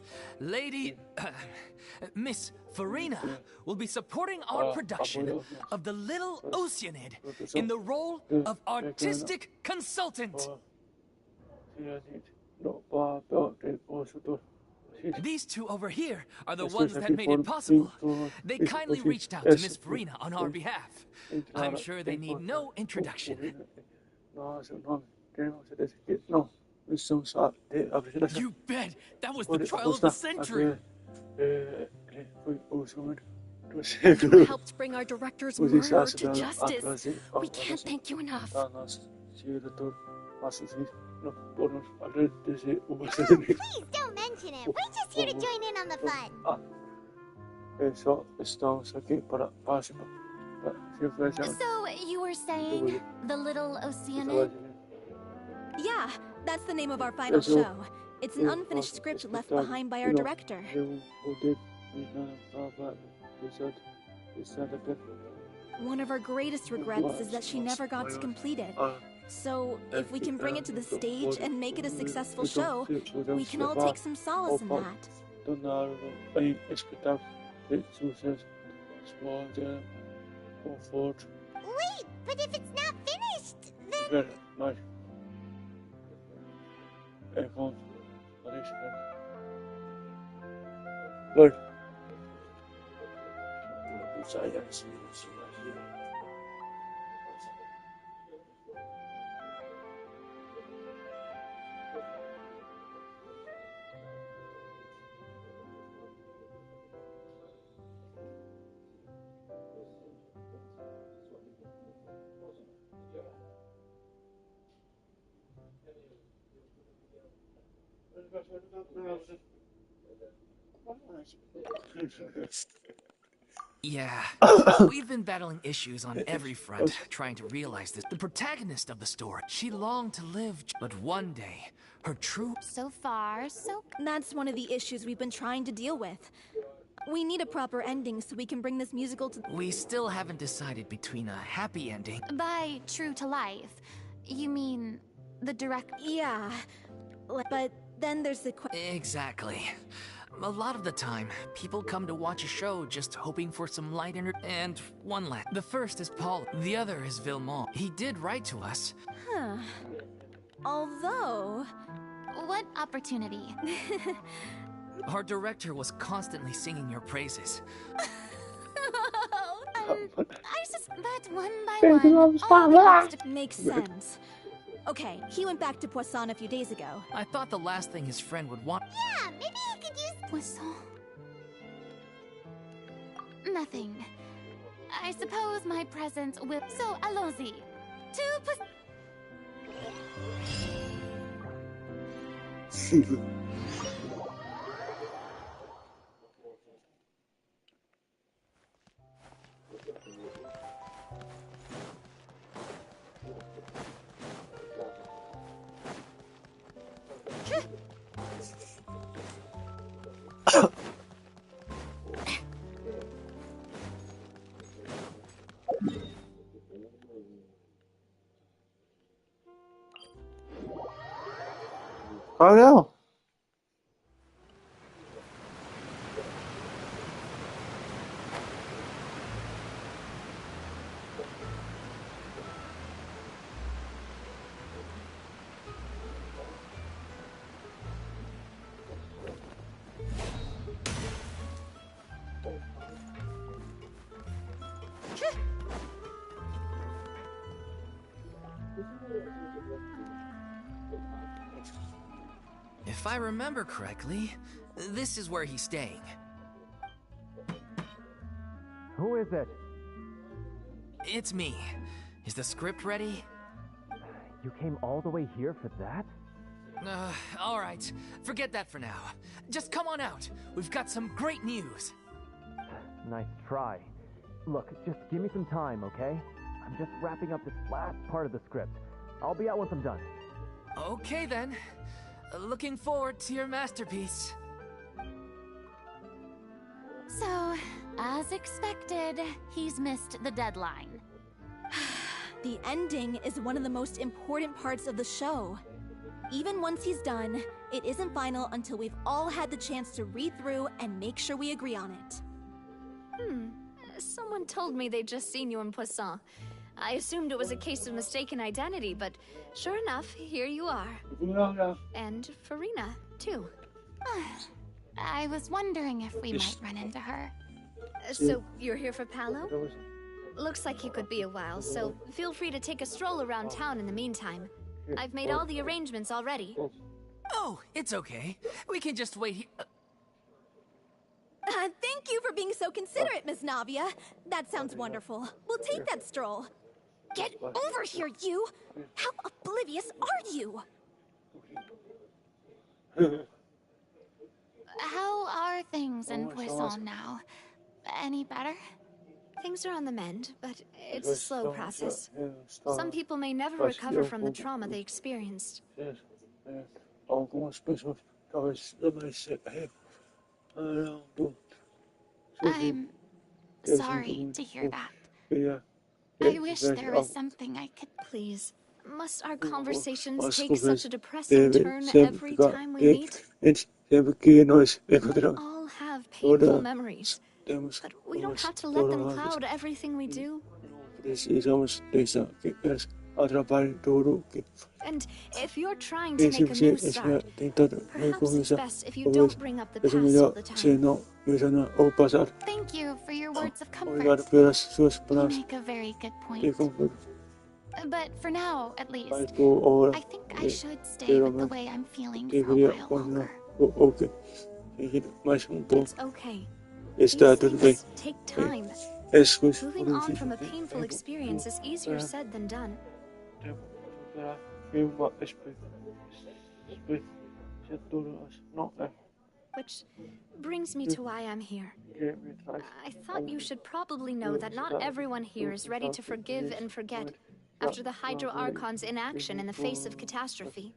Miss Farina will be supporting our production of The Little Oceanid in the role of artistic consultant. These two over here are the ones that made it possible. They kindly reached out to Miss Farina on our behalf. I'm sure they need no introduction. You bet! That was the trial of the century! You helped bring our director's murder to justice. We can't thank you enough. Please don't mention it. We're just here to join in on the fun. So, you were saying The Little Oceanid? Yeah, that's the name of our final show. It's an unfinished script left behind by our director. One of our greatest regrets is that she never got to complete it. So, if we can bring it to the stage and make it a successful show, we can all take some solace in that. tornaram em espetáculo de sucesso. Explode conforto. Wait, but if it's not finished, then... Espera, mas... É como... Parece, né? Lord. Sai assim, assim, assim. Yeah, we've been battling issues on every front, trying to realize this. The protagonist of the story, she longed to live, but one day, her true... So far, so... That's one of the issues we've been trying to deal with. We need a proper ending so we can bring this musical to... We still haven't decided between a happy ending... By true to life, you mean the direct... Yeah, but then there's the Exactly. A lot of the time, people come to watch a show just hoping for some light and one last. The first is Paul, the other is Villemont. He did write to us. Huh. Although... What opportunity? Our director was constantly singing your praises. I just... But one by one, all the Makes sense. Okay, he went back to Poisson a few days ago. I thought the last thing his friend would want... Yeah, maybe he could use... Poisson. Nothing. I suppose my presence will... So, allons-y. To Valeu! If I remember correctly, this is where he's staying. Who is it? It's me. Is the script ready? You came all the way here for that? All right. Forget that for now. Just come on out. We've got some great news. Nice try. Look, just give me some time, okay? I'm just wrapping up this last part of the script. I'll be out once I'm done. Okay then. Looking forward to your masterpiece. So, as expected, he's missed the deadline. The ending is one of the most important parts of the show. Even once he's done, it isn't final until we've all had the chance to read through and make sure we agree on it. Someone told me they'd just seen you in Poisson. I assumed it was a case of mistaken identity, but sure enough, here you are. And Farina, too. I was wondering if we might run into her. So, you're here for Paolo? Looks like you could be a while, so feel free to take a stroll around town in the meantime. I've made all the arrangements already. Oh, it's okay. We can just wait here. Thank you for being so considerate, Miss Navia. That sounds wonderful. We'll take that stroll. Get over here, you! How oblivious are you? How are things in Poisson now? Any better? Things are on the mend, but it's a slow process. Some people may never recover from the trauma they experienced. Algumas pessoas talvez também se I'm sorry to hear that. I wish there was something I could... Please, must our conversations take such a depressing turn every time we meet? all have painful memories, but we don't have to let them cloud everything we do. And if you're trying to make a new start, perhaps it's best if you don't bring up the past all the time. Thank you for your words of comfort. You make a very good point. But for now, at least, I think I should stay with the way I'm feeling for a while longer. It's okay. These things take time. Moving on from a painful experience is easier said than done. Which brings me to why I'm here. I thought you should probably know that not everyone here is ready to forgive and forget after the Hydro Archon's inaction in the face of catastrophe.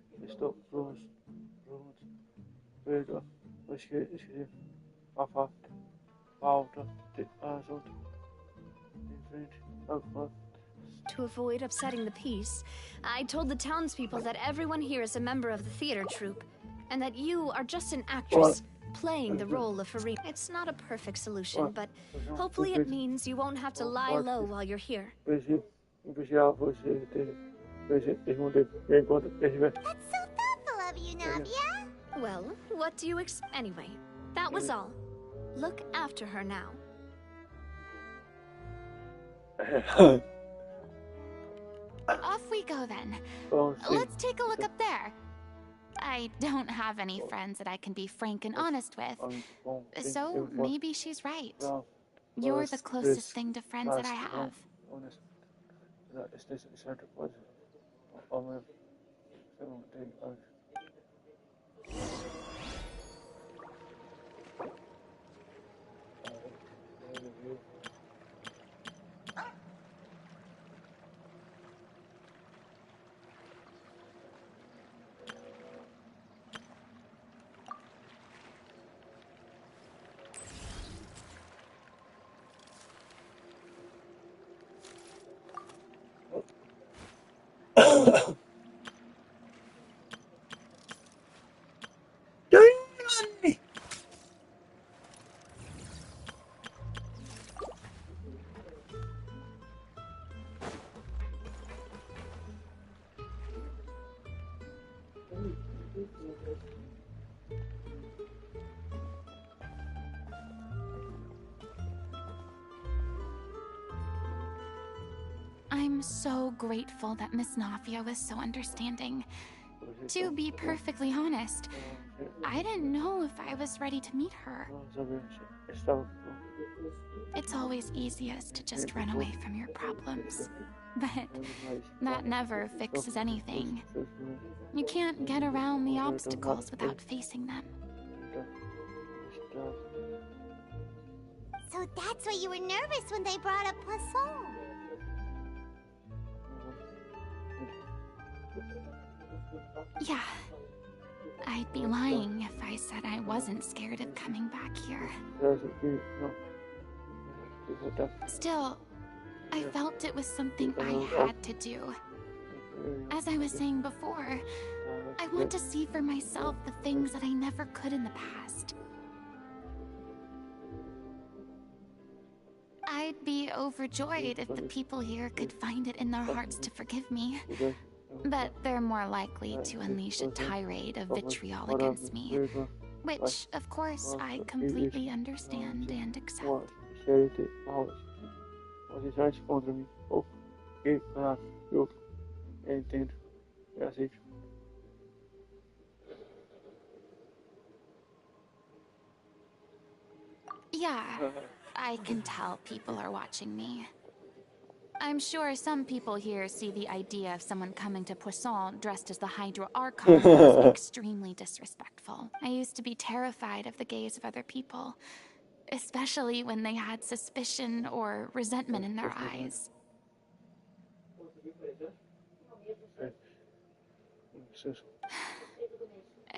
To avoid upsetting the peace, I told the townspeople that everyone here is a member of the theater troupe, and that you are just an actress playing the role of Farina. It's not a perfect solution, but hopefully it means you won't have to lie low while you're here. That's so thoughtful of you, Navia. Well, what do you Anyway, that was all. Look after her now. Off we go then. Let's take a look up there. I don't have any friends that I can be frank and honest with, so maybe she's right. You're the closest thing to friends that I have. I'm so grateful that Miss Nafia was so understanding. To be perfectly honest, I didn't know if I was ready to meet her. It's always easiest to just run away from your problems, but that never fixes anything. You can't get around the obstacles without facing them. So that's why you were nervous when they brought up Poisson. Yeah. I'd be lying if I said I wasn't scared of coming back here. Still, I felt it was something I had to do. As I was saying before, I want to see for myself the things that I never could in the past. I'd be overjoyed if the people here could find it in their hearts to forgive me. But they're more likely to unleash a tirade of vitriol against me, which, of course, I completely understand and accept. Yeah, I can tell people are watching me. I'm sure some people here see the idea of someone coming to Poisson dressed as the Hydro Archon as extremely disrespectful. I used to be terrified of the gaze of other people, especially when they had suspicion or resentment in their eyes.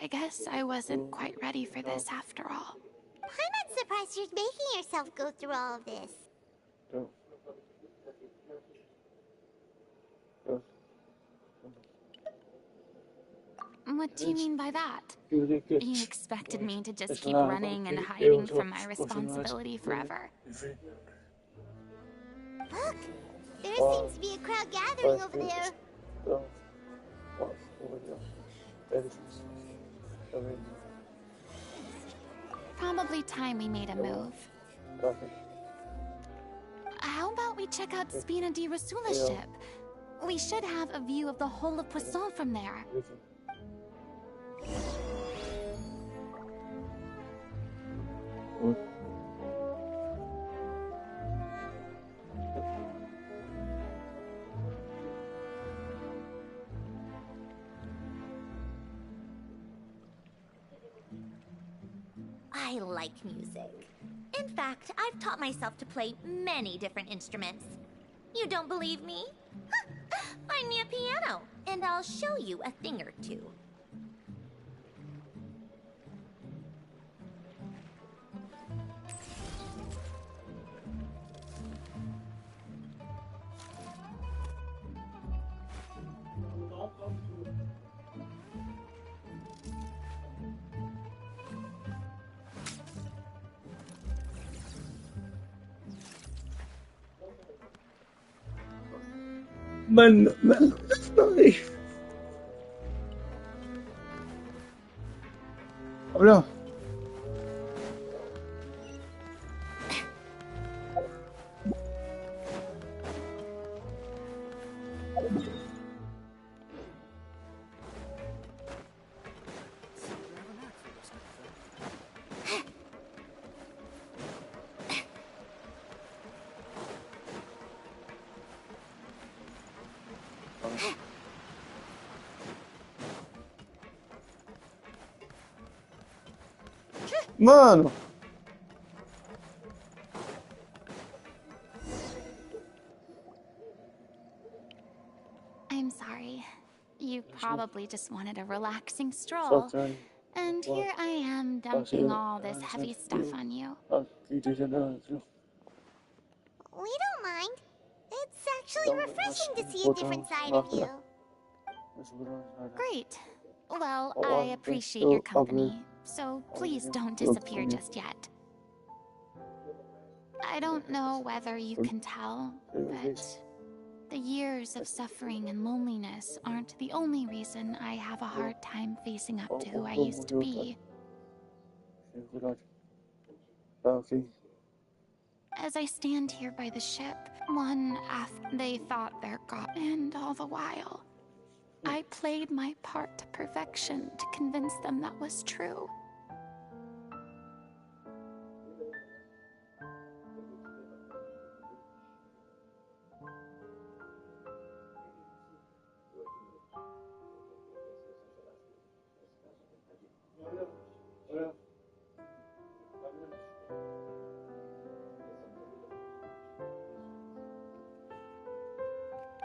I guess I wasn't quite ready for this after all. I'm not surprised you're making yourself go through all of this. What do you mean by that? You expected me to just keep running and hiding from my responsibility forever? Look! There seems to be a crowd gathering over there. Probably time we made a move. How about we check out Spina di Rasula's ship? We should have a view of the whole of Poisson from there. I like music. In fact, I've taught myself to play many different instruments. You don't believe me? Find me a piano, and I'll show you a thing or two. Mano, ay. Habla. Mano. I'm sorry. You probably just wanted a relaxing stroll. And here I am dumping all this heavy stuff on you. We don't mind. It's actually refreshing to see a different side of you. Great. Well, I appreciate your company, so please don't disappear just yet. I don't know whether you can tell, but the years of suffering and loneliness aren't the only reason I have a hard time facing up to who I used to be. As I stand here by the ship, one after they thought their god, and all the while, I played my part to perfection to convince them that was true.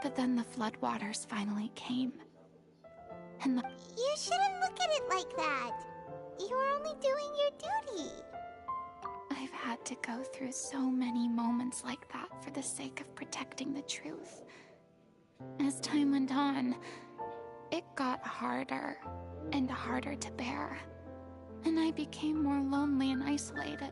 But then the floodwaters finally came. And You shouldn't look at it like that. You're only doing your duty. I've had to go through so many moments like that for the sake of protecting the truth. As time went on, it got harder and harder to bear, and I became more lonely and isolated.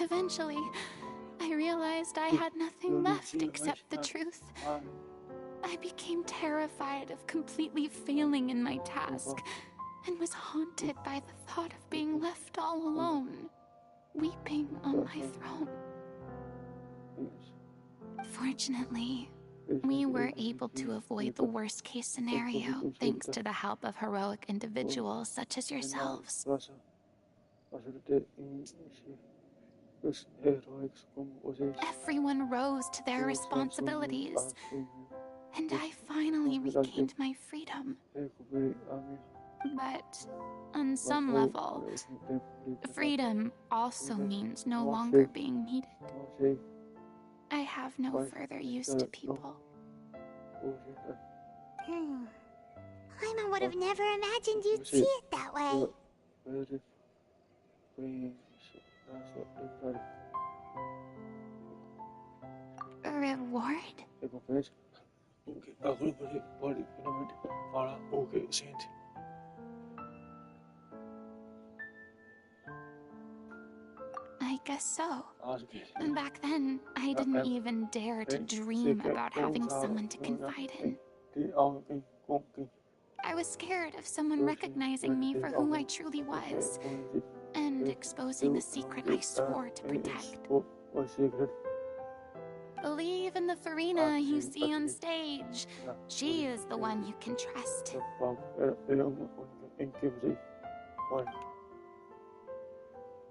Eventually, I realized I had nothing left except the truth. I became terrified of completely failing in my task, and was haunted by the thought of being left all alone, weeping on my throne. Fortunately, we were able to avoid the worst-case scenario thanks to the help of heroic individuals such as yourselves. Everyone rose to their responsibilities, and I finally regained my freedom. But on some level, freedom also means no longer being needed. I have no further use to people. Paimon would have never imagined you'd see it that way. A reward? I guess so. Back then, I didn't even dare to dream about having someone to confide in. I was scared of someone recognizing me for who I truly was, and exposing a secret I swore to protect. Believe in the Farina you see on stage. She is the one you can trust.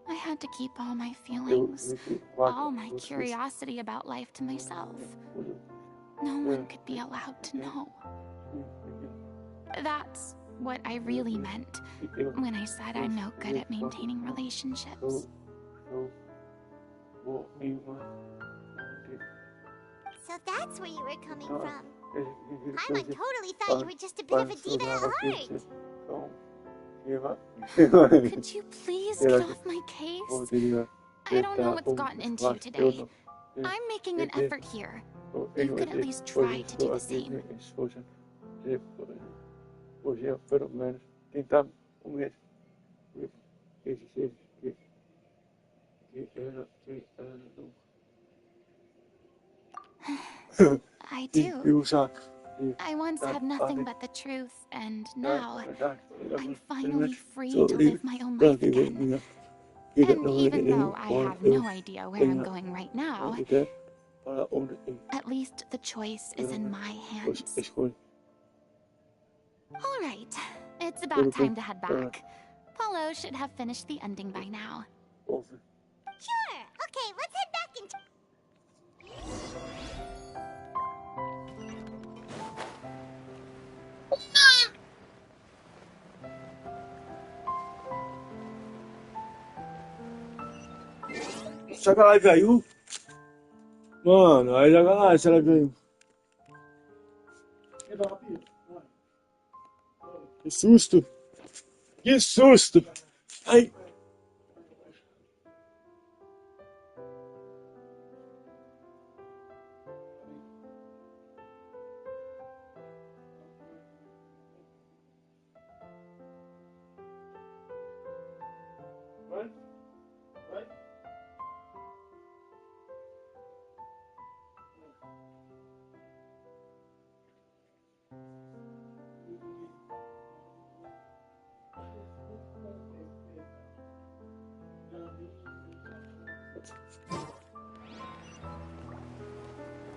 I had to keep all my feelings, all my curiosity about life to myself. No one could be allowed to know. That's what I really meant when I said I'm no good at maintaining relationships. So that's where you were coming from. Paimon totally thought you were just a bit of a diva at heart. Could you please get off my case? I don't know what's gotten into you today. I'm making an effort here. You could at least try to do the same. I do. I once had nothing but the truth, and now I'm finally free to live my own life again. And even though I have no idea where I'm going right now, at least the choice is in my hands. Alright, it's about time to head back. Paulo should have finished the ending by now. Sure! Okay, let's head back and... Sacanagem, caiu? Mano, aí sacanagem, se ela caiu. Que susto! Que susto! Ai!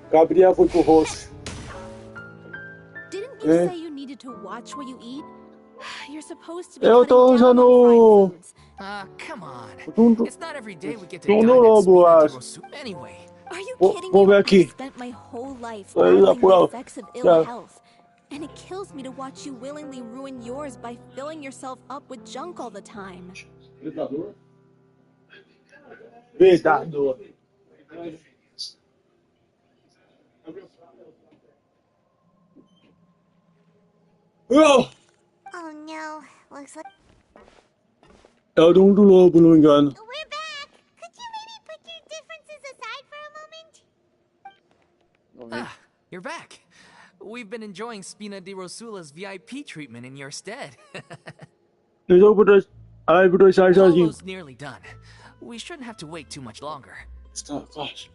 Gabriel foi pro rosto. Didn't you say you needed to watch what you eat? You're supposed to be Eu tô cutting down on usando. fried foods. Come on. It's not every day we get to Não dine at lobo, Spina acho. di Rosu anyway. Are you Vou kidding ver me? aqui. I spent my whole life Aí, lá battling pro the alto. effects of ill Já. health. And it kills me to watch you willingly ruin yours by filling yourself up with junk all the time. Predador. Oh! Oh no, looks like... É o do lobo, não me engano. We're back! Could you maybe put your differences aside for a moment? Ah, you're back. We've been enjoying Spina di Rosula's VIP treatment in your stead. Eu vou por dois. Ai, por dois sai sozinho. Paulo's nearly done. we shouldn't have to wait too much longer. Great!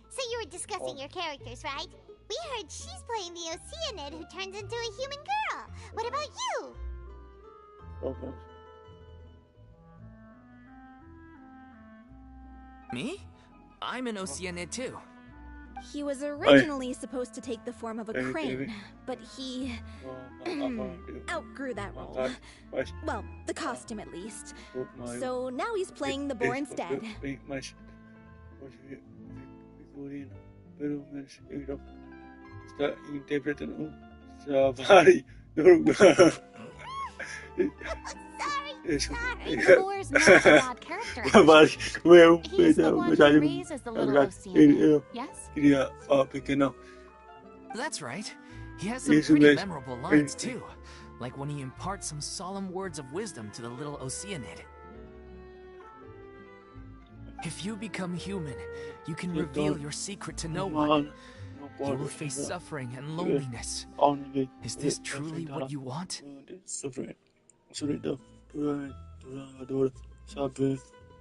So you were discussing your characters, right? We heard she's playing the Oceanid who turns into a human girl. What about you? Okay. Me? I'm an Oceanid too. He was originally supposed to take the form of a crane, but he outgrew that role. Well, the costume at least. So now he's playing the boar instead. Sorry, the boar's not a bad character. He's the one who raises the little Oceanid, yes? That's right. He has some pretty memorable lines too, like when he imparts some solemn words of wisdom to the little Oceanid. If you become human, you can reveal your secret to no one. You will face suffering and loneliness. Is this truly what you want?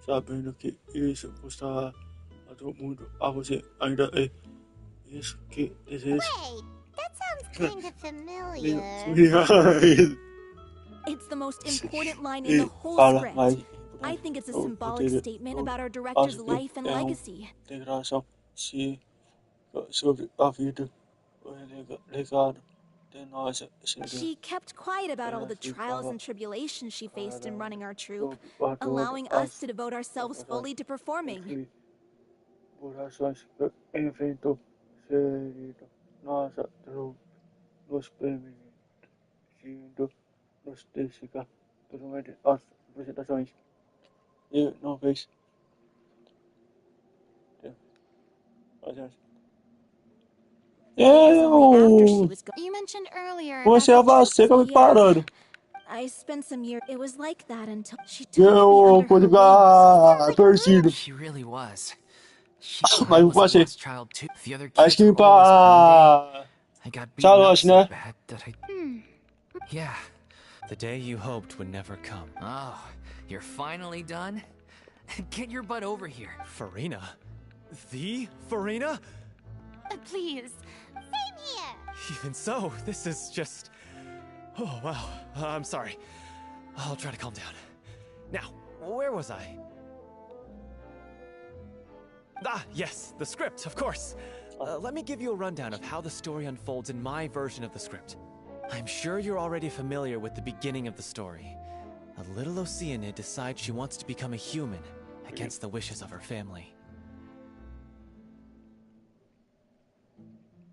Sabendo que isso custará a todo mundo, a você ainda é isso que deseja. Wait, that sounds kind of familiar. It's the most important line in the whole script. I think it's a symbolic statement about our director's life and legacy. Sobre a vida, legado. She kept quiet about all the trials and tribulations she faced in running our troupe, allowing us to devote ourselves fully to performing. You mentioned earlier. I spent some years. It was like that until she took me under her wing. She really was. She was a lost child too. The other kids were always hungry. I got beaten up so bad that I... Yeah. The day you hoped would never come. Oh, you're finally done? Get your butt over here. Farina? The Farina? Please. Same here. Even so, this is just... Oh, wow. I'm sorry. I'll try to calm down. Now, where was I? Ah, yes, the script, of course. Let me give you a rundown of how the story unfolds in my version of the script. I'm sure you're already familiar with the beginning of the story. A little Oceanid decides she wants to become a human against the wishes of her family.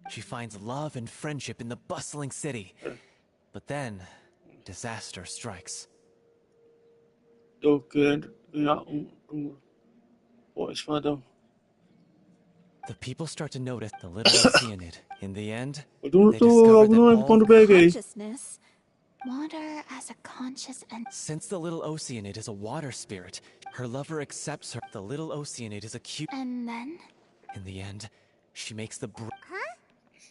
She finds love and friendship in the bustling city. But then, disaster strikes. The people start to notice the little Oceanid. In the end, they discover that all consciousness. Water as a conscious and... Since the little Oceanid is a water spirit, her lover accepts her. The little Oceanid is a cute... And then? In the end, she makes the... Huh?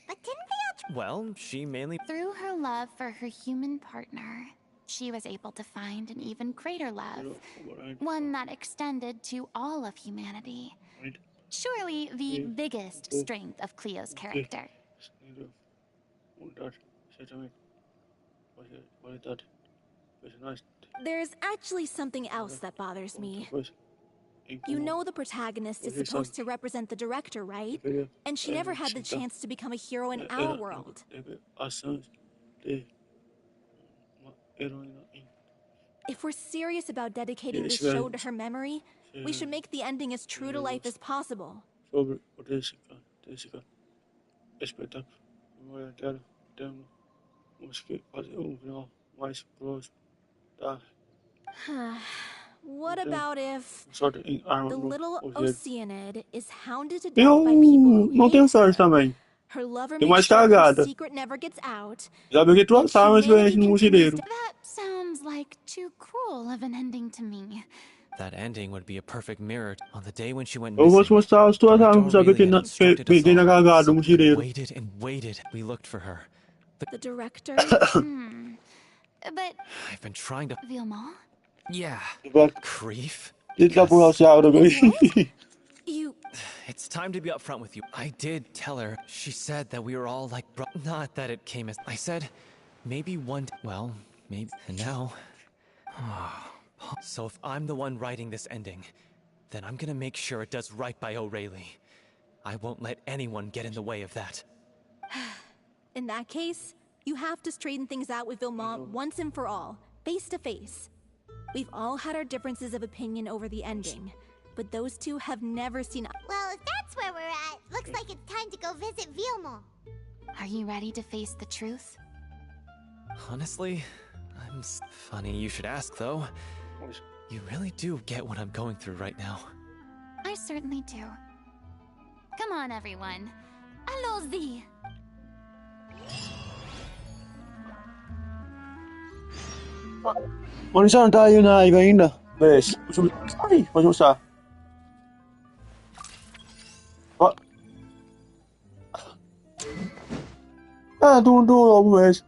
But didn't they all... Well, she mainly... Through her love for her human partner, she was able to find an even greater love. One that extended to all of humanity. Surely the biggest strength of Cleo's character. There's actually something else that bothers me. You know the protagonist is supposed to represent the director, right? And she never had the chance to become a hero in our world. If we're serious about dedicating this show to her memory, we should make the ending as true to life as possible. What about if the little Oceanid is hounded to death by people who hate her? Her lover makes sure her secret never gets out. That sounds like too cruel of an ending to me. That ending would be a perfect mirror on the day when she went missing. Waited and waited. We looked for her. The director? But I've been trying to... Vilma? Yeah. Grief? You... It's time to be upfront with you. I did tell her. She said that we were all like not that it came as... I said, maybe one... Well, maybe... And now... So if I'm the one writing this ending, then I'm gonna make sure it does right by O'Reilly. I won't let anyone get in the way of that. In that case, you have to straighten things out with Vilma once and for all, face to face. We've all had our differences of opinion over the ending, but those two have never seen... Well, if that's where we're at, looks like it's time to go visit Vilma. Are you ready to face the truth? Honestly, funny you should ask, though. You really do get what I'm going through right now. I certainly do. Come on, everyone. Allons-y! Mano, isso não tá aí na live ainda? Vês? Ai, pode mostrar. Ó. Ah, do vês.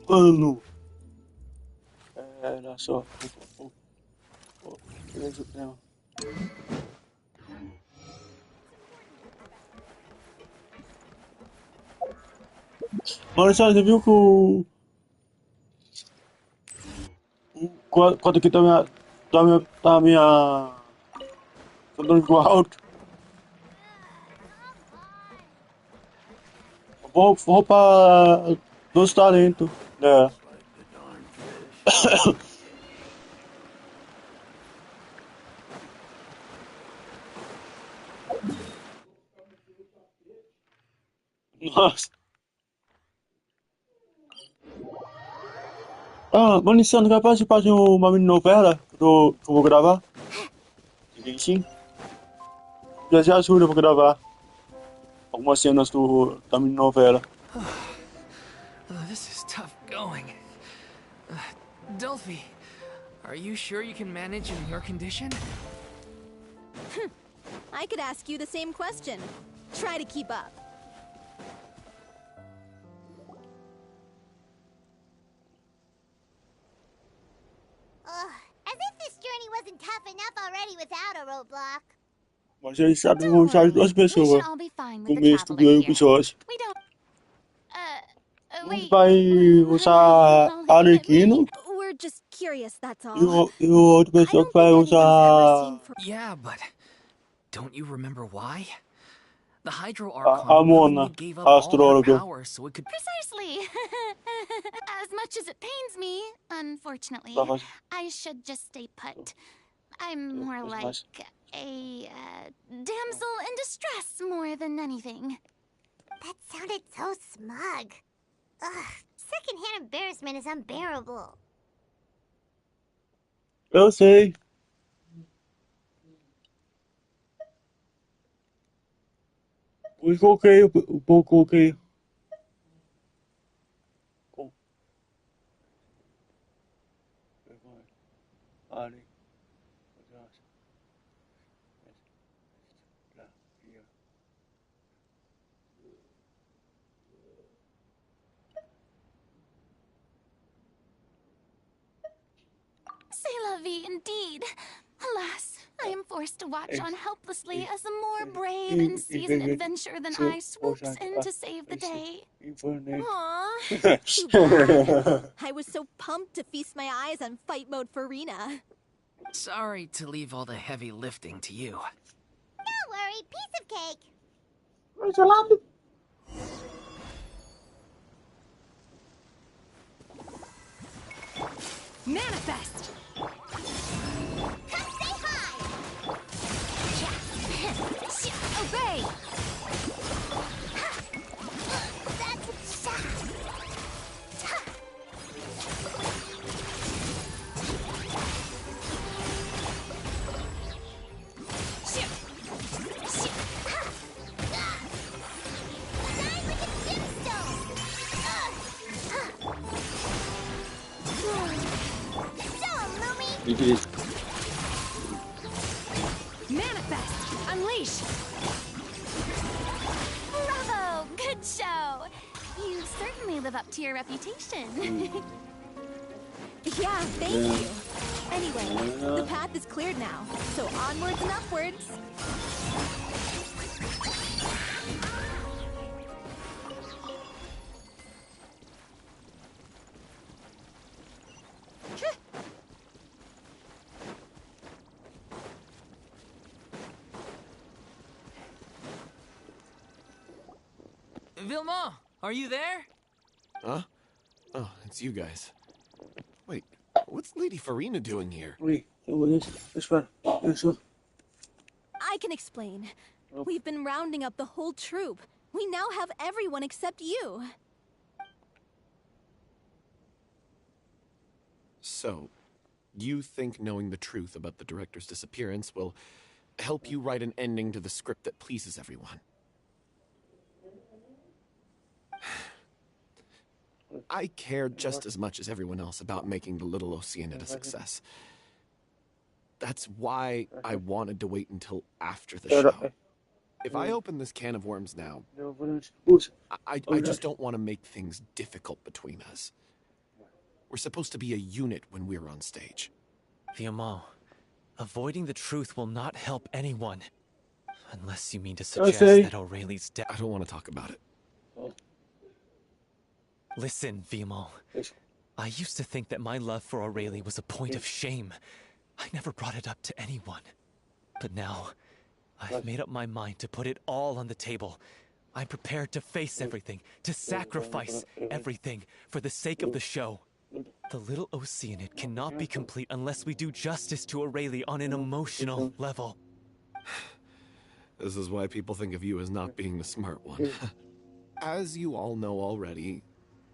Mano. Era só. Mano, você viu que o quanto aqui tá minha. Tá dando igual alto. Vou pra dos talentos. É. Nossa. Ah, mano, você não quer participar de uma mini novela que eu vou gravar? De Genshin? Já ajuda pra gravar algumas cenas da mini novela. This is tough going. Delphi, are you sure you can manage in your condition? I could ask you the same question. Try to keep up. As if this journey wasn't tough enough already without a roadblock. Mas aí sabe, vão usar as duas pessoas. Começo do episódio. Um vai usar Arlequino We're just curious, that's all. e o outro pessoa que vai usar Yeah, but don't you remember why? The Hydro a Archon Mona, willingly gave up a all her astróloga. power so it could... Precisely. As much as it pains me, unfortunately, I should just stay put. I'm more like a damsel in distress more than anything. That sounded so smug. Ugh, secondhand embarrassment is unbearable. Eu sei. Eu coloquei, eu coloquei. C'est la vie indeed. Alas, I am forced to watch on helplessly as a more brave and seasoned adventurer than I swoops in to save the day. Aww, too bad. I was so pumped to feast my eyes on fight mode for Rena. Sorry to leave all the heavy lifting to you. Don't worry, piece of cake. Manifest! Stay high! Obey! It is. Manifest! Unleash! Bravo! Good show! You certainly live up to your reputation. Yeah, thank you. Anyway, the path is cleared now, so onwards and upwards. Vilma, are you there? Huh? Oh, it's you guys. Wait, what's Lady Farina doing here? I can explain. We've been rounding up the whole troop. We now have everyone except you. So, you think knowing the truth about the director's disappearance will help you write an ending to the script that pleases everyone? I care just as much as everyone else about making the Little Oceanid a success. That's why I wanted to wait until after the show. If I open this can of worms now, I just don't want to make things difficult between us. We're supposed to be a unit when we're on stage. Vilma, avoiding the truth will not help anyone. Unless you mean to suggest that Aurelie's dead. I don't want to talk about it. Listen, Vilma. I used to think that my love for Aurelie was a point of shame. I never brought it up to anyone. But now, I've made up my mind to put it all on the table. I'm prepared to face everything, to sacrifice everything for the sake of the show. The Little Oceanid cannot be complete unless we do justice to Aurelie on an emotional level. This is why people think of you as not being the smart one. As you all know already,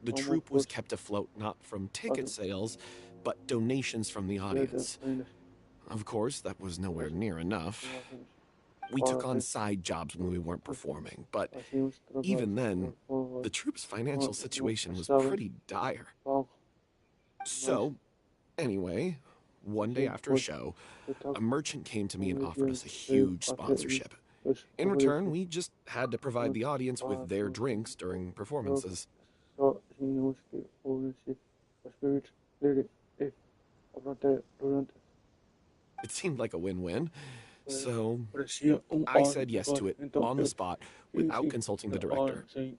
the troupe was kept afloat not from ticket sales, but donations from the audience. Of course, that was nowhere near enough. We took on side jobs when we weren't performing, but even then, the troupe's financial situation was pretty dire. So, anyway, one day after a show, a merchant came to me and offered us a huge sponsorship. In return, we just had to provide the audience with their drinks during performances. It seemed like a win-win, so I said yes to it on the spot without consulting the director. It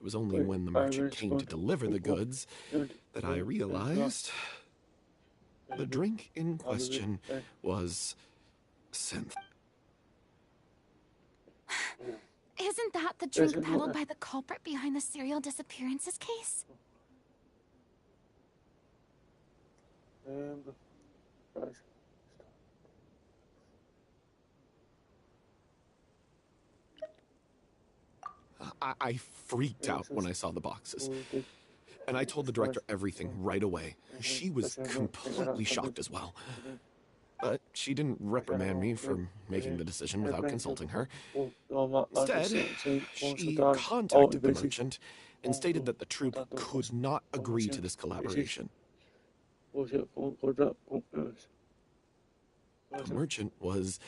was only when the merchant came to deliver the goods that I realized the drink in question was synth. Isn't that the drink peddled by the culprit behind the serial disappearances case? I freaked out when I saw the boxes. And I told the director everything right away. She was completely shocked as well. But she didn't reprimand me for making the decision without consulting her. Instead, she contacted the merchant and stated that the troupe could not agree to this collaboration. The merchant was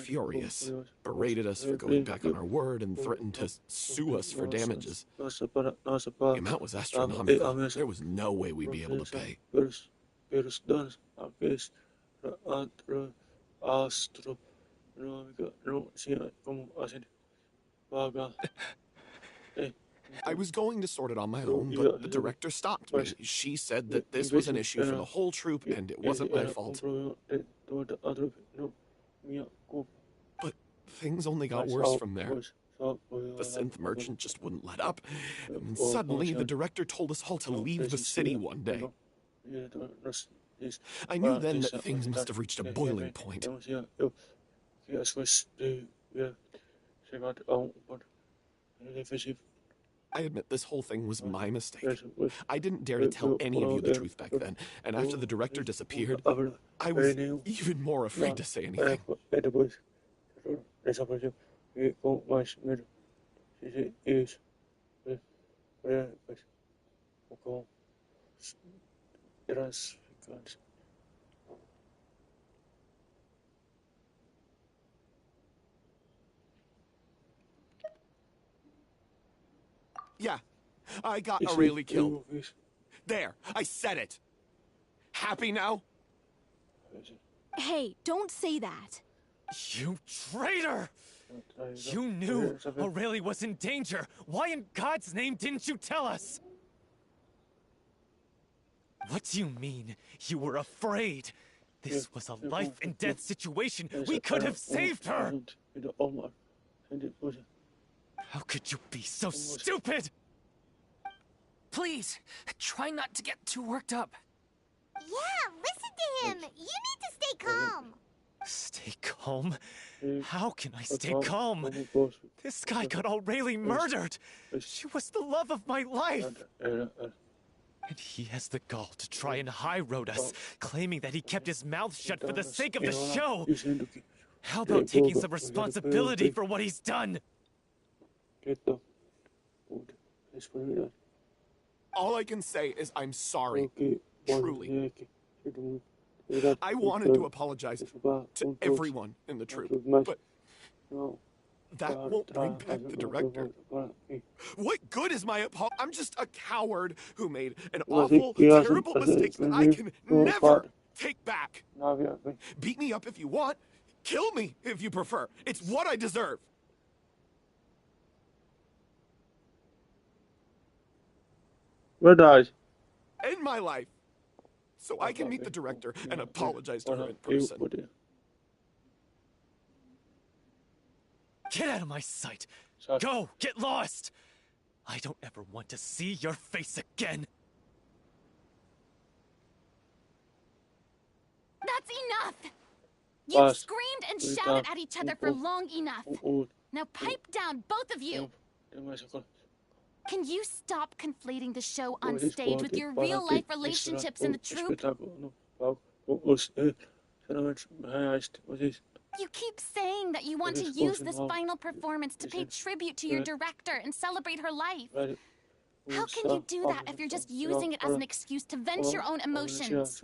furious, berated us for going back on our word, and threatened to sue us for damages. The amount was astronomical. There was no way we'd be able to pay. I was going to sort it on my own, but the director stopped me. She said that this was an issue for the whole troupe, and it wasn't my fault. But things only got worse from there. The synth merchant just wouldn't let up, and suddenly the director told us all to leave the city one day. I knew then that things must have reached a boiling point. I admit this whole thing was my mistake. I didn't dare to tell any of you the truth back then, and after the director disappeared, I was even more afraid to say anything. Yeah, I got Aurelie killed. There, I said it. Happy now? Hey, don't say that. You traitor! You knew Aurelie was in danger. Why in God's name didn't you tell us? What do you mean, you were afraid? This was a life and death situation. We could have saved her! How could you be so stupid? Please, try not to get too worked up. Yeah, listen to him. You need to stay calm. Stay calm? How can I stay calm? This guy got Aurelie murdered. She was the love of my life. And he has the gall to try and high road us, claiming that he kept his mouth shut for the sake of the show. How about taking some responsibility for what he's done? All I can say is I'm sorry. Truly. I wanted to apologize to everyone in the troupe, but that won't bring back the director. What good is my apology? I'm just a coward who made an awful, terrible mistake that I can never take back. Beat me up if you want. Kill me if you prefer. It's what I deserve. Verdade. End my life, so I can meet the director and apologize to her in person. Get out of my sight! Go! Get lost! I don't ever want to see your face again! That's enough! You've screamed and shouted at each other for long enough. Now pipe down, both of you! Can you stop conflating the show on stage with your real-life relationships in the troupe? You keep saying that you want to use this final performance to pay tribute to your director and celebrate her life. How can you do that if you're just using it as an excuse to vent your own emotions?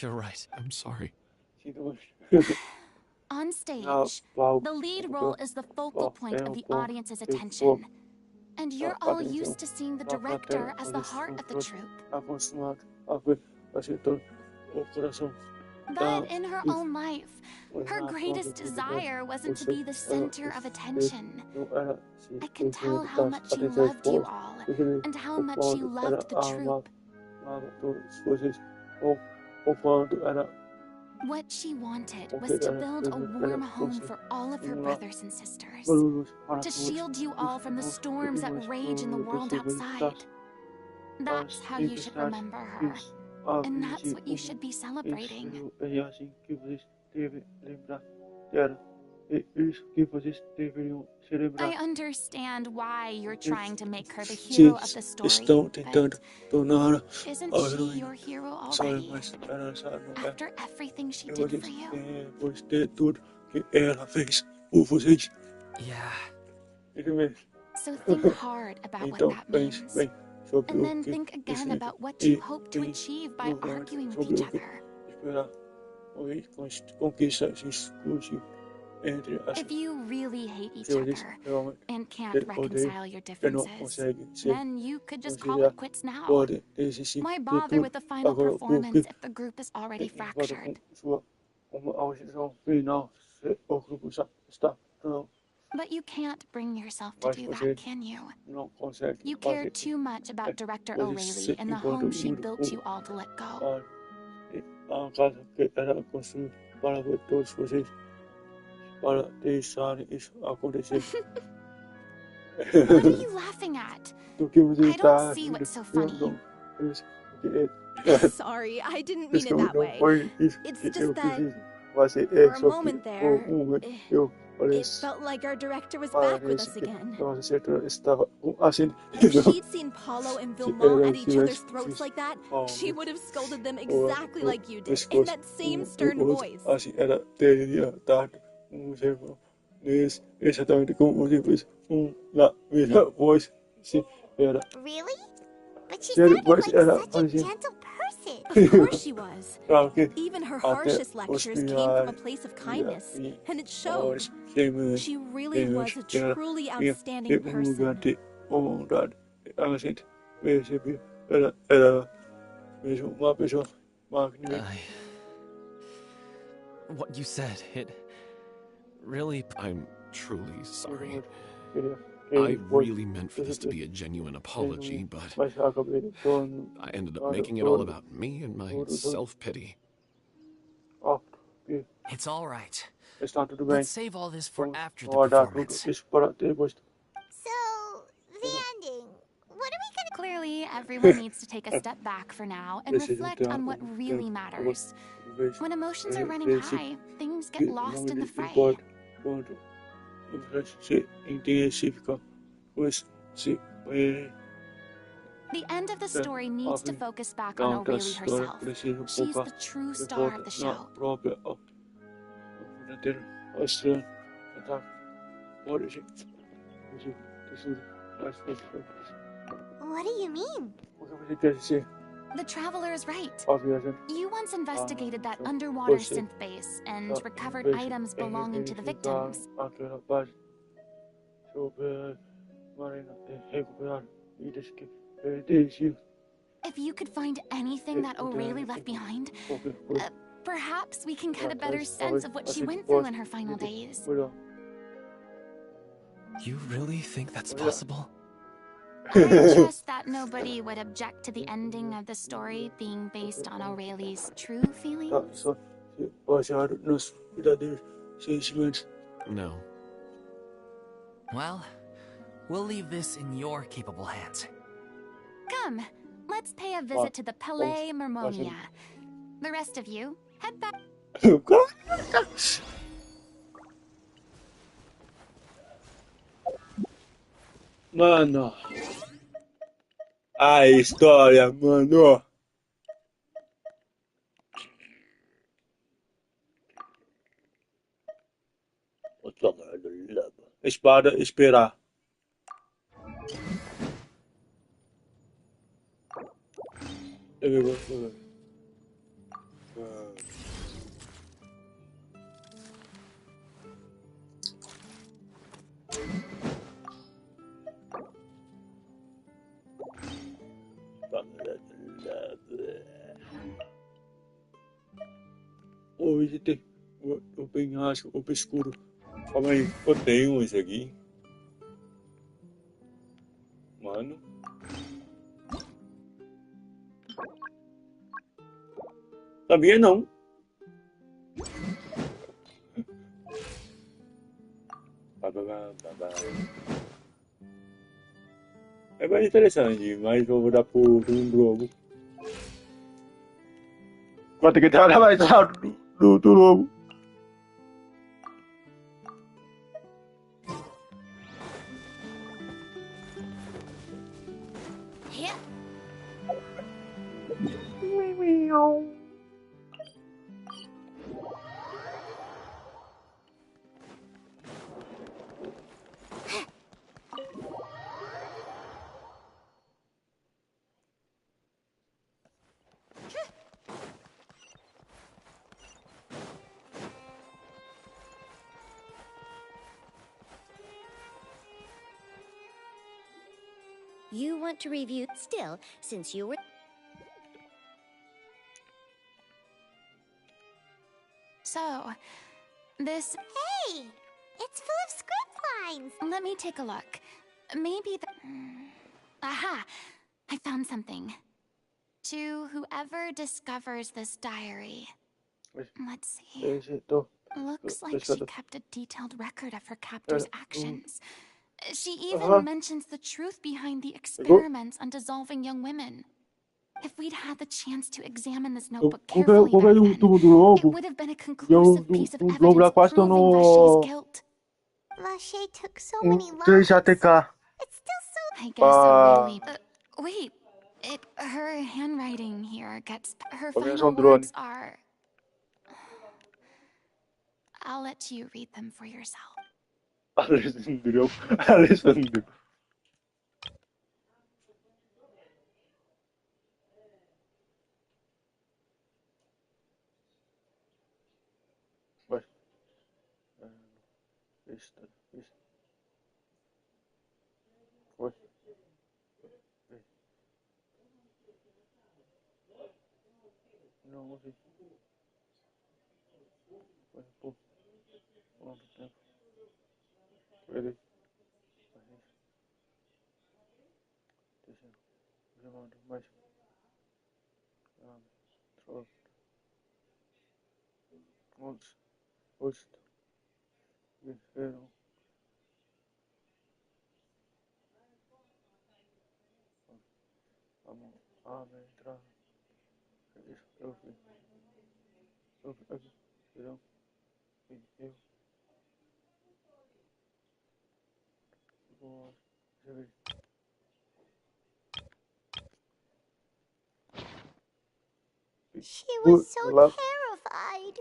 You're right. I'm sorry. On stage, the lead role is the focal point of the audience's attention. And you're all used to seeing the director as the heart of the troupe. But in her own life, her greatest desire wasn't to be the center of attention. I can tell how much she loved you all, and how much she loved the troupe. What she wanted was to build a warm home for all of her brothers and sisters, to shield you all from the storms that rage in the world outside. That's how you should remember her, and that's what you should be celebrating. I understand why you're trying to make her the hero of the story, but isn't she your hero already? After everything she did for you? Yeah. So think hard about what that means. And then think again about what you hope to achieve by arguing with each other. If you really hate each other and can't reconcile your differences, then you could just call it quits now. Why bother with the final performance if the group is already fractured? But you can't bring yourself to do that, can you? You care too much about Director O'Reilly and the home she built you all to let go. A casa que era construída para ver todos vocês, para deixar isso acontecer. What are you laughing at? I don't see what's so funny. Sorry, I didn't mean it that way. It's just that for a moment there, it felt like our director was back with us again. If she'd seen Paulo and Vilmont at each other's throats like that, she would have scolded them exactly like you did, in that same stern voice. Really? But she sounded like such a gentle person. Of course she was. Even her harshest lectures came from a place of kindness, and it showed. She really was a truly outstanding person. What you said, it really... I'm truly sorry. I really meant for this to be a genuine apology, but I ended up making it all about me and my self-pity. It's all right. Let's save all this for after the performance. So, the ending. What are we gonna... Clearly, everyone needs to take a step back for now and reflect on what really matters. When emotions are running high, things get lost in the fray. The end of the story needs to focus back on O'Reilly herself. She's the true star of the show. What do you mean? The Traveler is right. You once investigated that underwater synth base and recovered items belonging to the victims. If you could find anything that O'Reilly left behind, perhaps we can get a better sense of what she went through in her final days. You really think that's possible? I trust that nobody would object to the ending of the story being based on O'Reilly's true feelings. No. Well, we'll leave this in your capable hands. Come, let's pay a visit to the Palais Mermonia. The rest of you, head back. Mano. A história, mano. Espada, esperar. Hoje tem o penhasco obscuro. Calma aí, eu tenho isso aqui. Mano. Sabia não. É bem interessante, mas eu vou dar por um globo. Quanto que tá mais alto do lobo? You want to review still, since you were... So, this... Hey! It's full of script lines. Let me take a look. Maybe the... Aha! I found something. To whoever discovers this diary. Let's see. Looks like she kept a detailed record of her captor's actions. She even mentions the truth behind the experiments on dissolving young women. If we'd had the chance to examine this notebook carefully back then, it would have been a conclusive piece of evidence proving Lachey's guilt. Lachey took so many lives. It's still so... I guess a really... wait. Her handwriting here gets... Her final words are... I'll let you read them for yourself. Alessandro. Alessandro. No, sí. Ready. She was so terrified.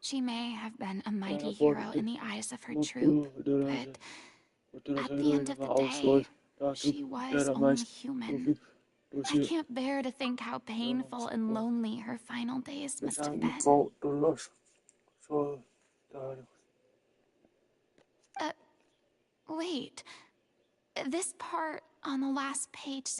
She may have been a mighty hero in the eyes of her troop, but at the end of the day, she was only human. I can't bear to think how painful and lonely her final days must have been. Wait. This part on the last page...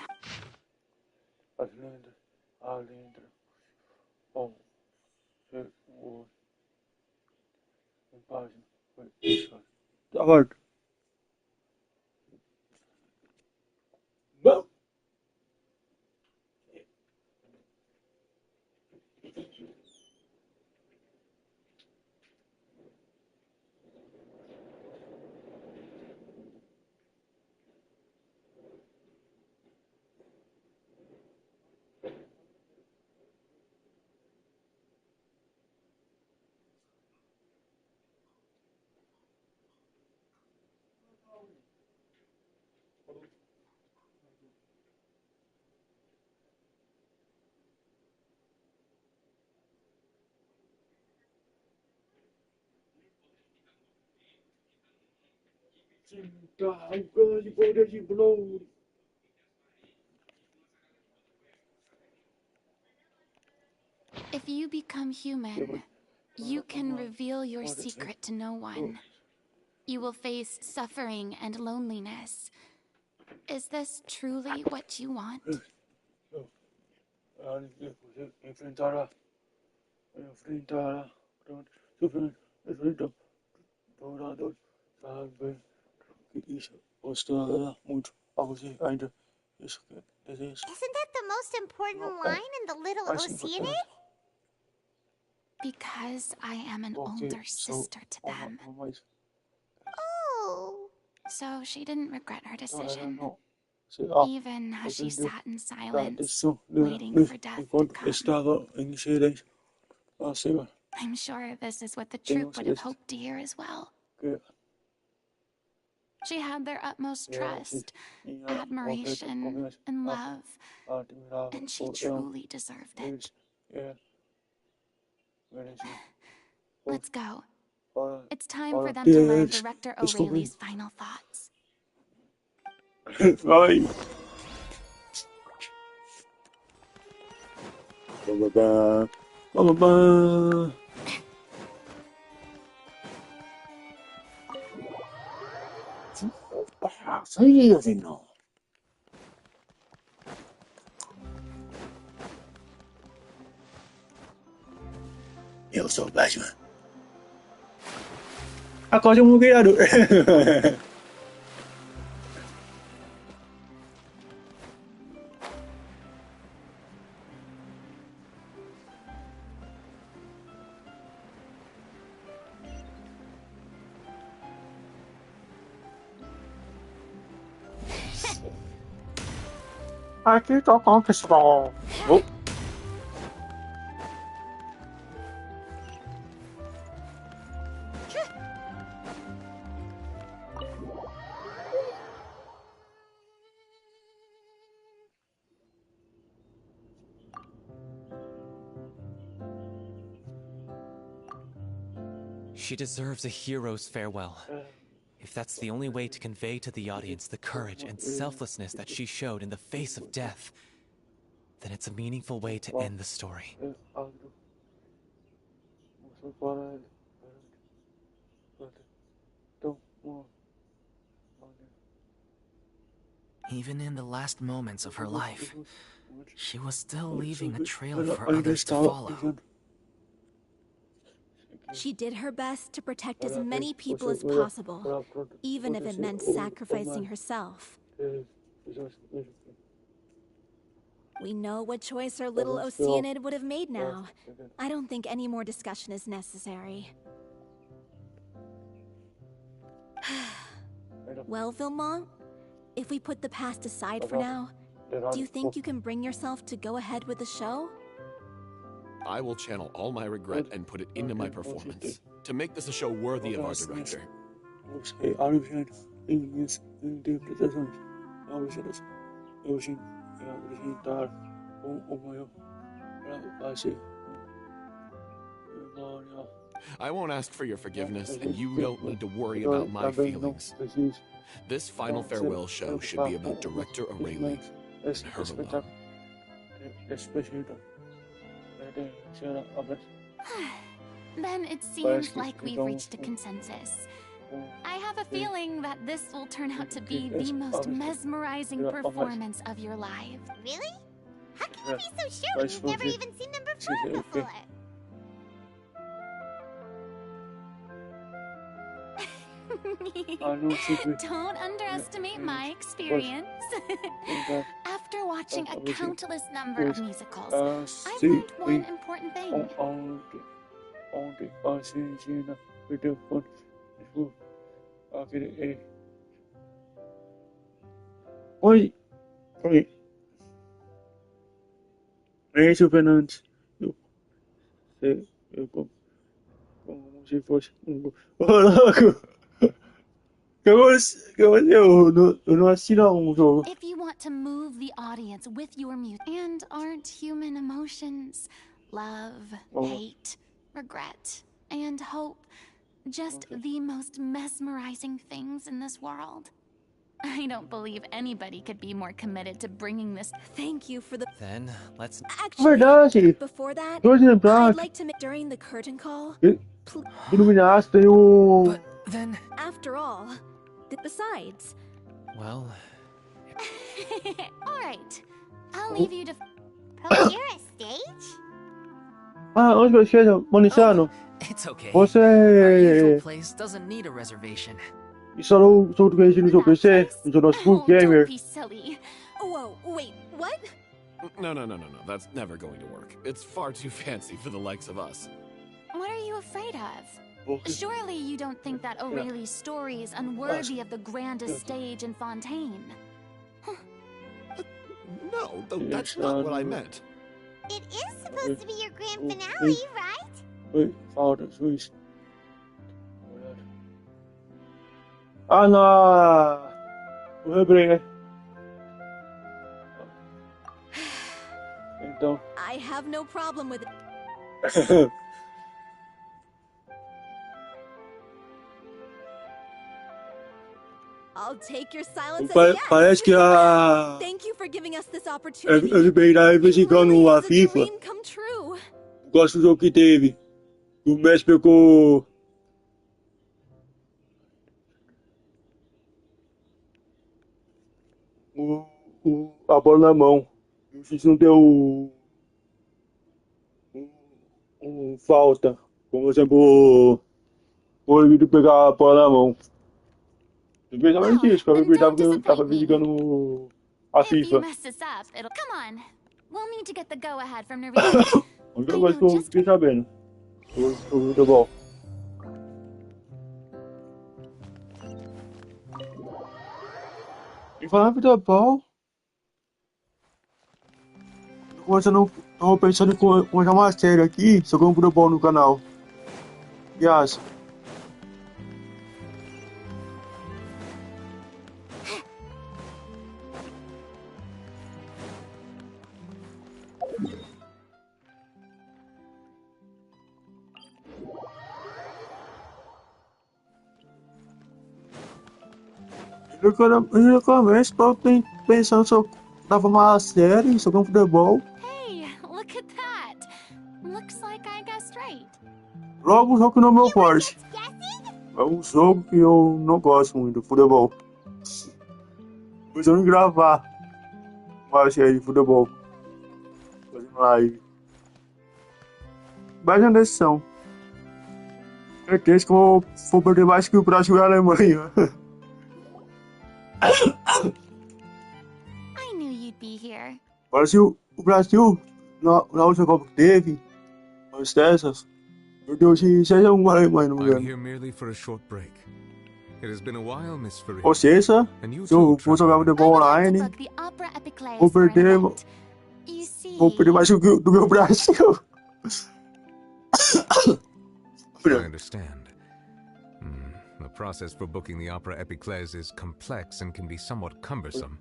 If you become human, you can reveal your secret to no one. You will face suffering and loneliness. Is this truly what you want? Isn't that the most important line in the Little Oceanid? Because I am an older sister to them. Oh. So she didn't regret her decision. Even as she sat in silence, waiting for death to come. I'm sure this is what the troop would have hoped to hear as well. She had their utmost trust, admiration, and love, and she truly deserved it. Let's go. It's time for them to learn Director O'Reilly's final thoughts. Bye. Ba-ba-ba. Ba-ba-ba. eu sou o Batman. Acorde um criador. Aqui tá bom, pessoal. She deserves a hero's farewell. If that's the only way to convey to the audience the courage and selflessness that she showed in the face of death, then it's a meaningful way to end the story. Even in the last moments of her life, she was still leaving a trail for others to follow. She did her best to protect as many people as possible, even if it meant sacrificing herself. We know what choice our little Oceanid would have made now. I don't think any more discussion is necessary. Well, Vilmont, if we put the past aside for now, do you think you can bring yourself to go ahead with the show? I will channel all my regret and put it into my performance to make this a show worthy of our director. I won't ask for your forgiveness, and you don't need to worry about my feelings. This final farewell show should be about Director Aurelie and her alone. Then it seems like we've reached a consensus. I have a feeling that this will turn out to be the most mesmerizing performance of your lives. Really? How can you be so sure when you've never even seen them perform before? Don't underestimate my experience. After watching a countless number of musicals, I've learned one important thing. Oi, oi. É isso, Fernandes. Eu como se fosse Ô, louco! Eu não assino um jogo. If you want to move the audience with your music, and aren't human emotions love, hate, regret, and hope just the most mesmerizing things in this world? I don't believe anybody could be more committed to bringing this. Thank you for the... Then, let's... Actually, before that, I'd like to make during the curtain call... But then... After all, besides... Well... Alright, I'll leave you to... Procure a stage? Onde que eu chego? Moniciano? It's okay. Você... Our usual place doesn't need a reservation. Instalou o software no seu PC? No seu notebook gamer? Don't be silly. Whoa, wait, what? No. That's never going to work. It's far too fancy for the likes of us. What are you afraid of? Surely you don't think that Aurelie's story is unworthy of the grandest stage in Fontaine? No, that's not what I meant. It is supposed to be your grand finale, right? Wait, Father, please. Não! O Rebreiner. Então. I have no problem with it. I'll take your silence as a yes. Parece que a... Thank you for giving us this opportunity. A Ribeira investigando a FIFA. Dream come true. Gosto do jogo que teve. O Messi pegou... a bola na mão. O juiz não deu falta. como sempre vou vir pegar a bola na mão. Especialmente isso, que eu acreditava que eu tava jogando a If you FIFA. mess this up, it'll... Come on. We'll need to get the go-ahead from Nervino. A única coisa que eu fiquei sabendo sobre o futebol. E falando em futebol, tô pensando em começar uma série aqui sobre um futebol no canal. E acha? No começo, tô pensando se eu dava uma série sobre um futebol. Hey, look at that. Looks like I guessed right. Logo, um jogo que não é meu forte. É um jogo que eu não gosto muito, futebol. Pensando em gravar uma série de futebol. Fazendo live. Mas na decisão. Certeza que eu vou perder mais que o Brasil e a Alemanha. I knew you'd be here. O Brasil, na última Copa que teve, as dessas, perdeu de 6-1 a Alemanha, não me engano. I'm here merely for a short break. It has been a while, Miss Farid. Ou seja, se eu for jogar futebol online, vou perder mais do meu Brasil. I understand. The process for booking the Opera Epiclese is complex and can be somewhat cumbersome.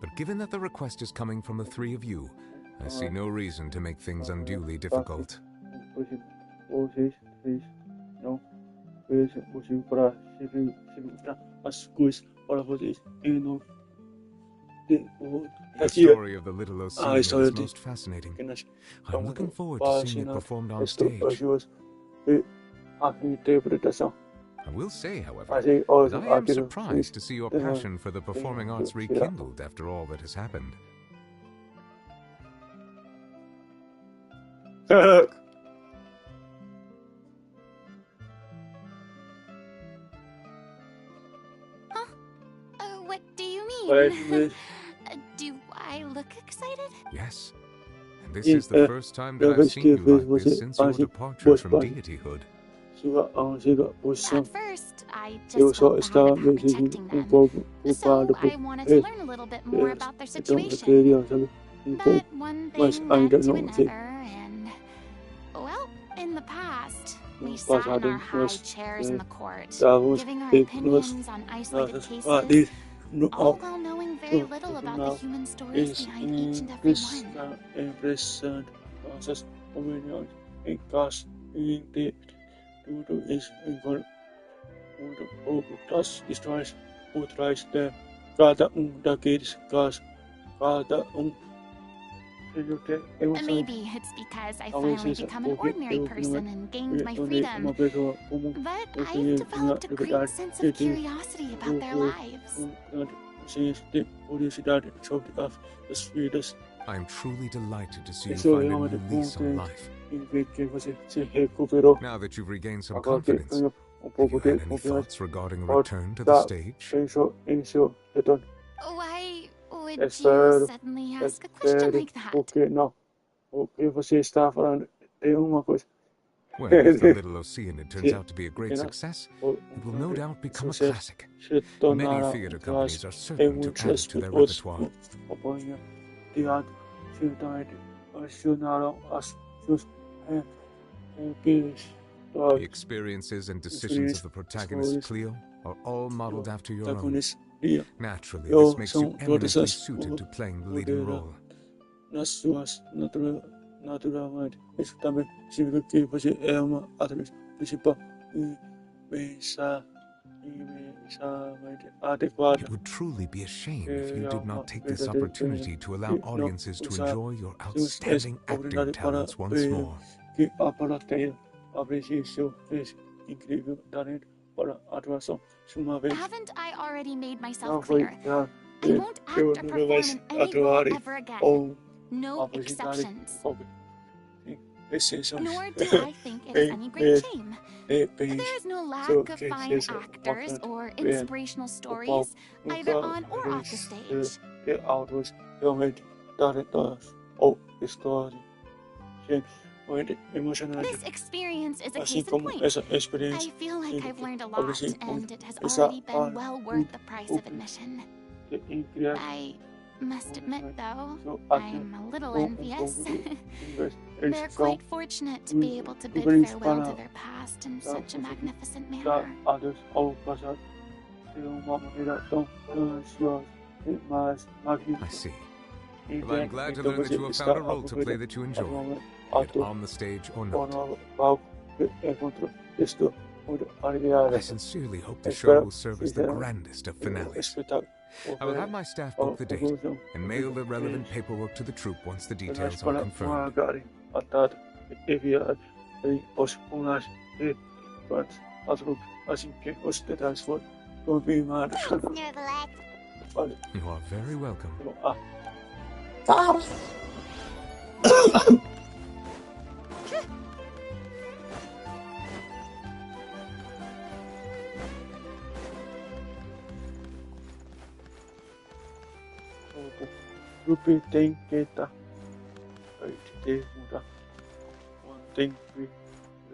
But given that the request is coming from the three of you, I see no reason to make things unduly difficult. The story of the Little Ocean is most fascinating. I'm looking forward to seeing it performed on stage. I will say, however, that I am surprised to see your passion for the performing arts rekindled after all that has happened. What do you mean? Do I look excited? Yes. And this is the first time that I've seen you like this since your departure from deityhood. At first, I just felt bad about protecting them, so I wanted to learn a little bit more about their situation. But one thing led to another, and... Well, in the past, we sat in our high chairs in the court, giving our opinions on isolated cases, all while knowing very little about the human stories behind each and every one. Is das histórias por trás de cada daqueles casos, cada Maybe it's because I finally become an ordinary person and gained my freedom, but I've developed a great sense of curiosity about their lives. I'm truly delighted to see you find a new lease on life. Now that you've regained some confidence, have you had any thoughts regarding a return to the stage? Why would you suddenly ask a question like that? Well, if the Little Oceanid turns out to be a great success, it will no doubt become a classic. Many theater companies are certain to add it to their repertoire. The experiences and decisions of the protagonist Cleo are all modeled after your own. Naturally, this makes you eminently suited to playing the leading role. It would truly be a shame if you did not take this opportunity to allow audiences to enjoy your outstanding acting talents once more. Haven't I already made myself clear? I won't act or perform in any role ever again. No exceptions. Nor do I think it is any great shame. There is no lack of fine actors or inspirational stories, either on or off the stage. This experience is a case in point. I feel like I've learned a lot, and it has already been well worth the price of admission. I must admit, though, I'm a little envious. They're quite fortunate to be able to bid farewell to their past in such a magnificent manner. I see. Well, I'm glad to learn that you have found a role to play that you enjoy, be it on the stage or not. I sincerely hope the show will serve as the grandest of finales. I will have my staff book the date and mail the relevant paperwork to the troupe once the details are confirmed. You are very welcome. Grupo tem que estar de mudar. Tem que ir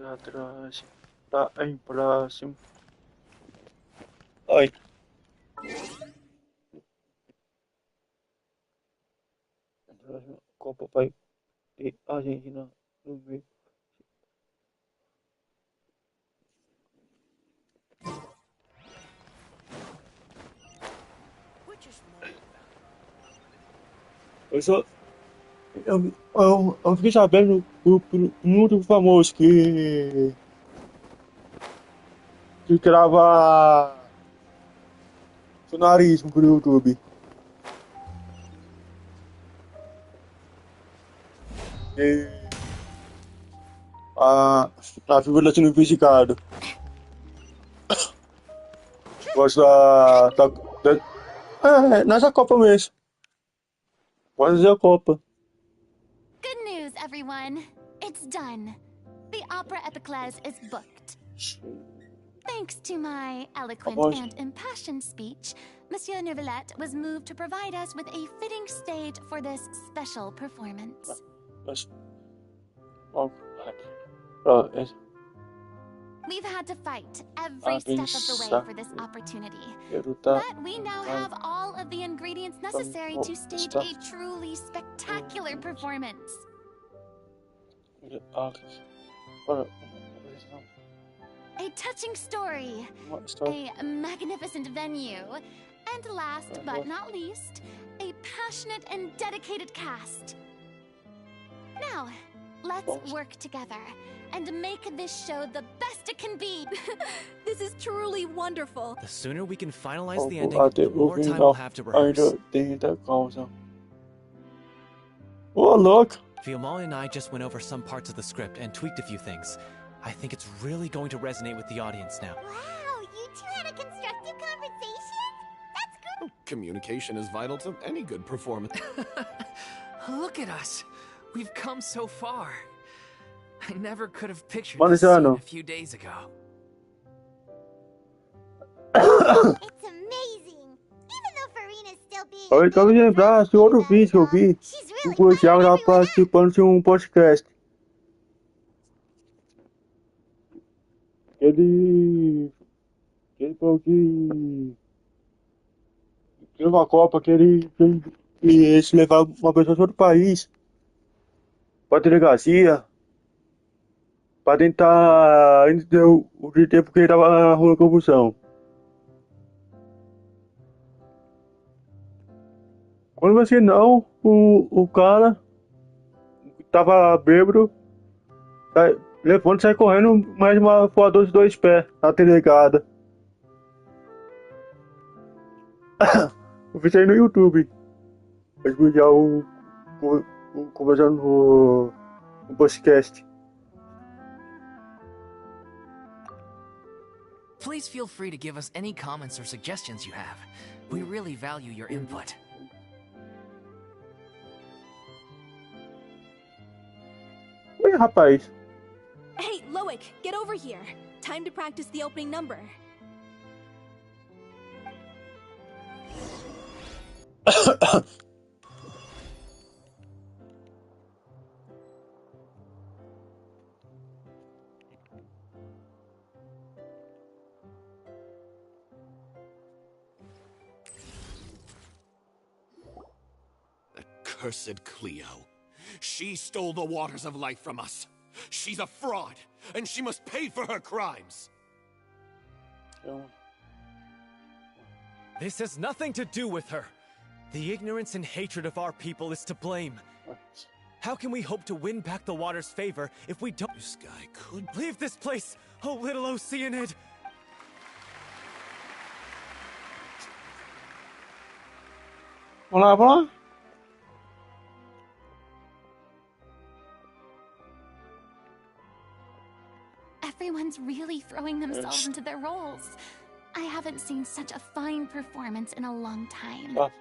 atrás, tá em próximo. Ai. Copa vai ter a Argentina no meio. Eu fiquei sabendo por muito famoso que grava funcionarismo pro YouTube. E a figura sendo investigado. Gosto nessa Copa mesmo. Pode fazer a Copa. Good news, everyone. It's done. The opera Epicles is booked. Thanks to my eloquent and impassioned speech, Monsieur Neuvillette was moved to provide us with a fitting stage for this special performance. We've had to fight every step of the way for this opportunity, but we now have all of the ingredients necessary to stage a truly spectacular performance. A touching story, a magnificent venue, and last but not least, a passionate and dedicated cast. Now, let's work together and make this show the best it can be. This is truly wonderful. The sooner we can finalize the ending, the more time we'll have to rehearse. Oh, look! Fiamma and I just went over some parts of the script and tweaked a few things. I think it's really going to resonate with the audience now. Wow, you two had a constructive conversation? That's good. Communication is vital to any good performance. Look at us. We've come so far. I never could have pictured this scene a few days ago. It's amazing. Even though Farina's still being Eu acabei de lembrar de outro vídeo que eu vi. O Thiago estava participando de um podcast. Ele falou que teve uma Copa que ele se levar uma pessoa de outro país para delegacia para tentar entender o tempo que ele estava rolando confusão. Quando você não, o cara tava bêbado, levanta e sai correndo mais uma voadora de 2 pés na delegada. Eu fiz aí no YouTube. Eu vi já o conversando no podcast. Please feel free to give us any comments or suggestions you have. We really value your input. Ei, rapaz. Hey, Loic, get over here. Time to practice the opening number. Cursed Cleo. She stole the waters of life from us. She's a fraud, and she must pay for her crimes. This has nothing to do with her. The ignorance and hatred of our people is to blame. How can we hope to win back the water's favor if we don't— This guy could— Leave this place, oh little Oceanid! Vamos lá. Everyone's really throwing themselves into their roles. I haven't seen such a fine performance in a long time. What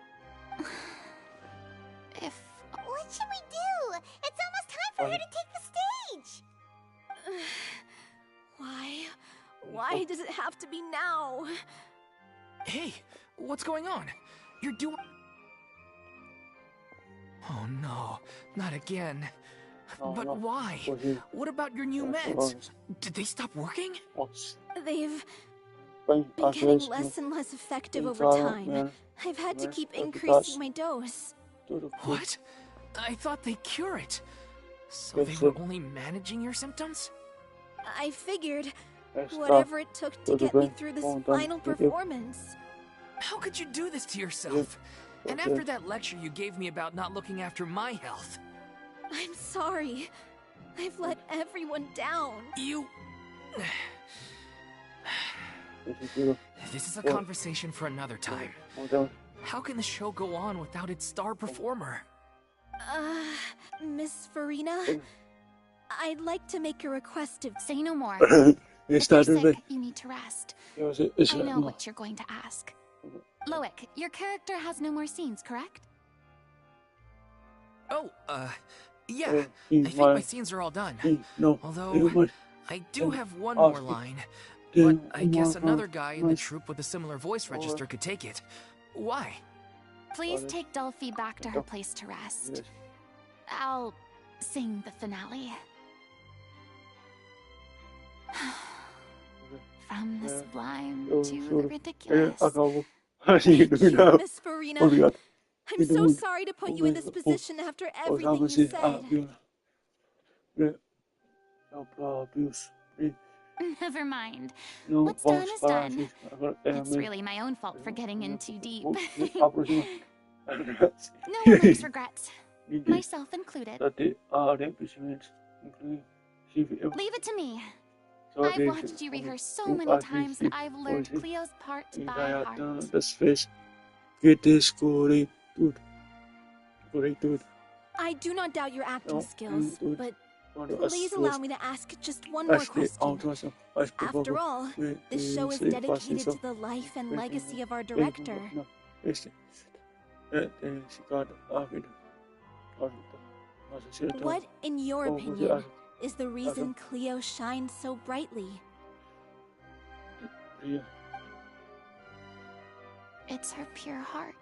should we do? It's almost time for her to take the stage. Why does it have to be now? Hey, what's going on? You're doing... Oh no, not again. But why? What about your new meds? Did they stop working? They've been getting less and less effective over time. I've had to keep increasing my dose. What? I thought they cure it. So they were only managing your symptoms? I figured whatever it took to get me through this final performance. How could you do this to yourself? And after that lecture you gave me about not looking after my health. I'm sorry. I've let everyone down. You... This is a conversation for another time. How can the show go on without its star performer? Miss Farina? I'd like to make a request of— Say no more. If you're sick, you need to rest. I know what you're going to ask. Loic, your character has no more scenes, correct? Oh, yeah. I think my scenes are all done. Although, I do have one more line. But I guess another guy in the troupe with a similar voice register could take it. Why? Please take Delphi back to her place to rest. I'll sing the finale. From the sublime to the ridiculous. Miss Farina, I'm so sorry to put you in this position after everything you said. Never mind. What's done is done. It's really my own fault for getting in too deep. No one likes regrets, myself included. Leave it to me. I've watched you rehearse so many times that I've learned Cleo's part by heart. I do not doubt your acting skills, but please allow me to ask just one more question. After all, this show is dedicated to the life and legacy of our director. What, in your opinion, is the reason Cleo shines so brightly? It's her pure heart.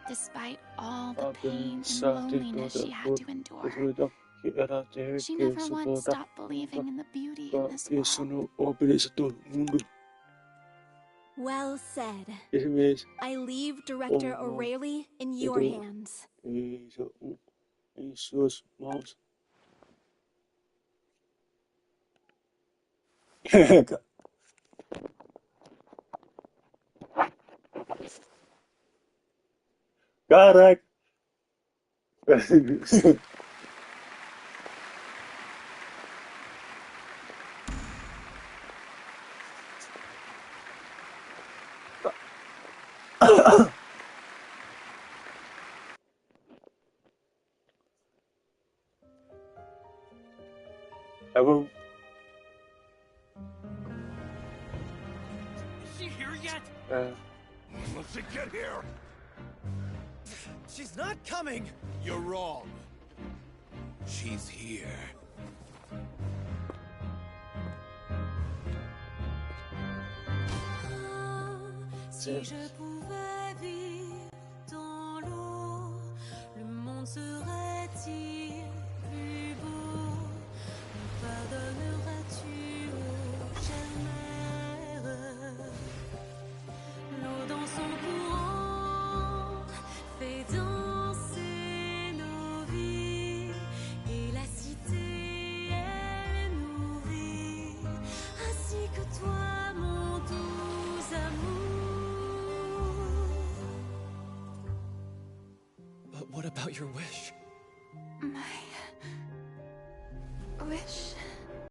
Despite all the pain and loneliness she had to endure, she never once stopped believing in the beauty in this world. Well said. I leave Director O'Reilly in your hands. Caraca! Is she here yet? Must she get here? She's not coming! You're wrong. She's here. Si je pouvais vivre dans l'eau, le monde serait-il plus beau? Me pardonneras-tu, ô chère mère? L'eau dans son courant fait danser nos vies, et la cité elle nourrit, ainsi que toi, mon doux amour. But what about your wish? My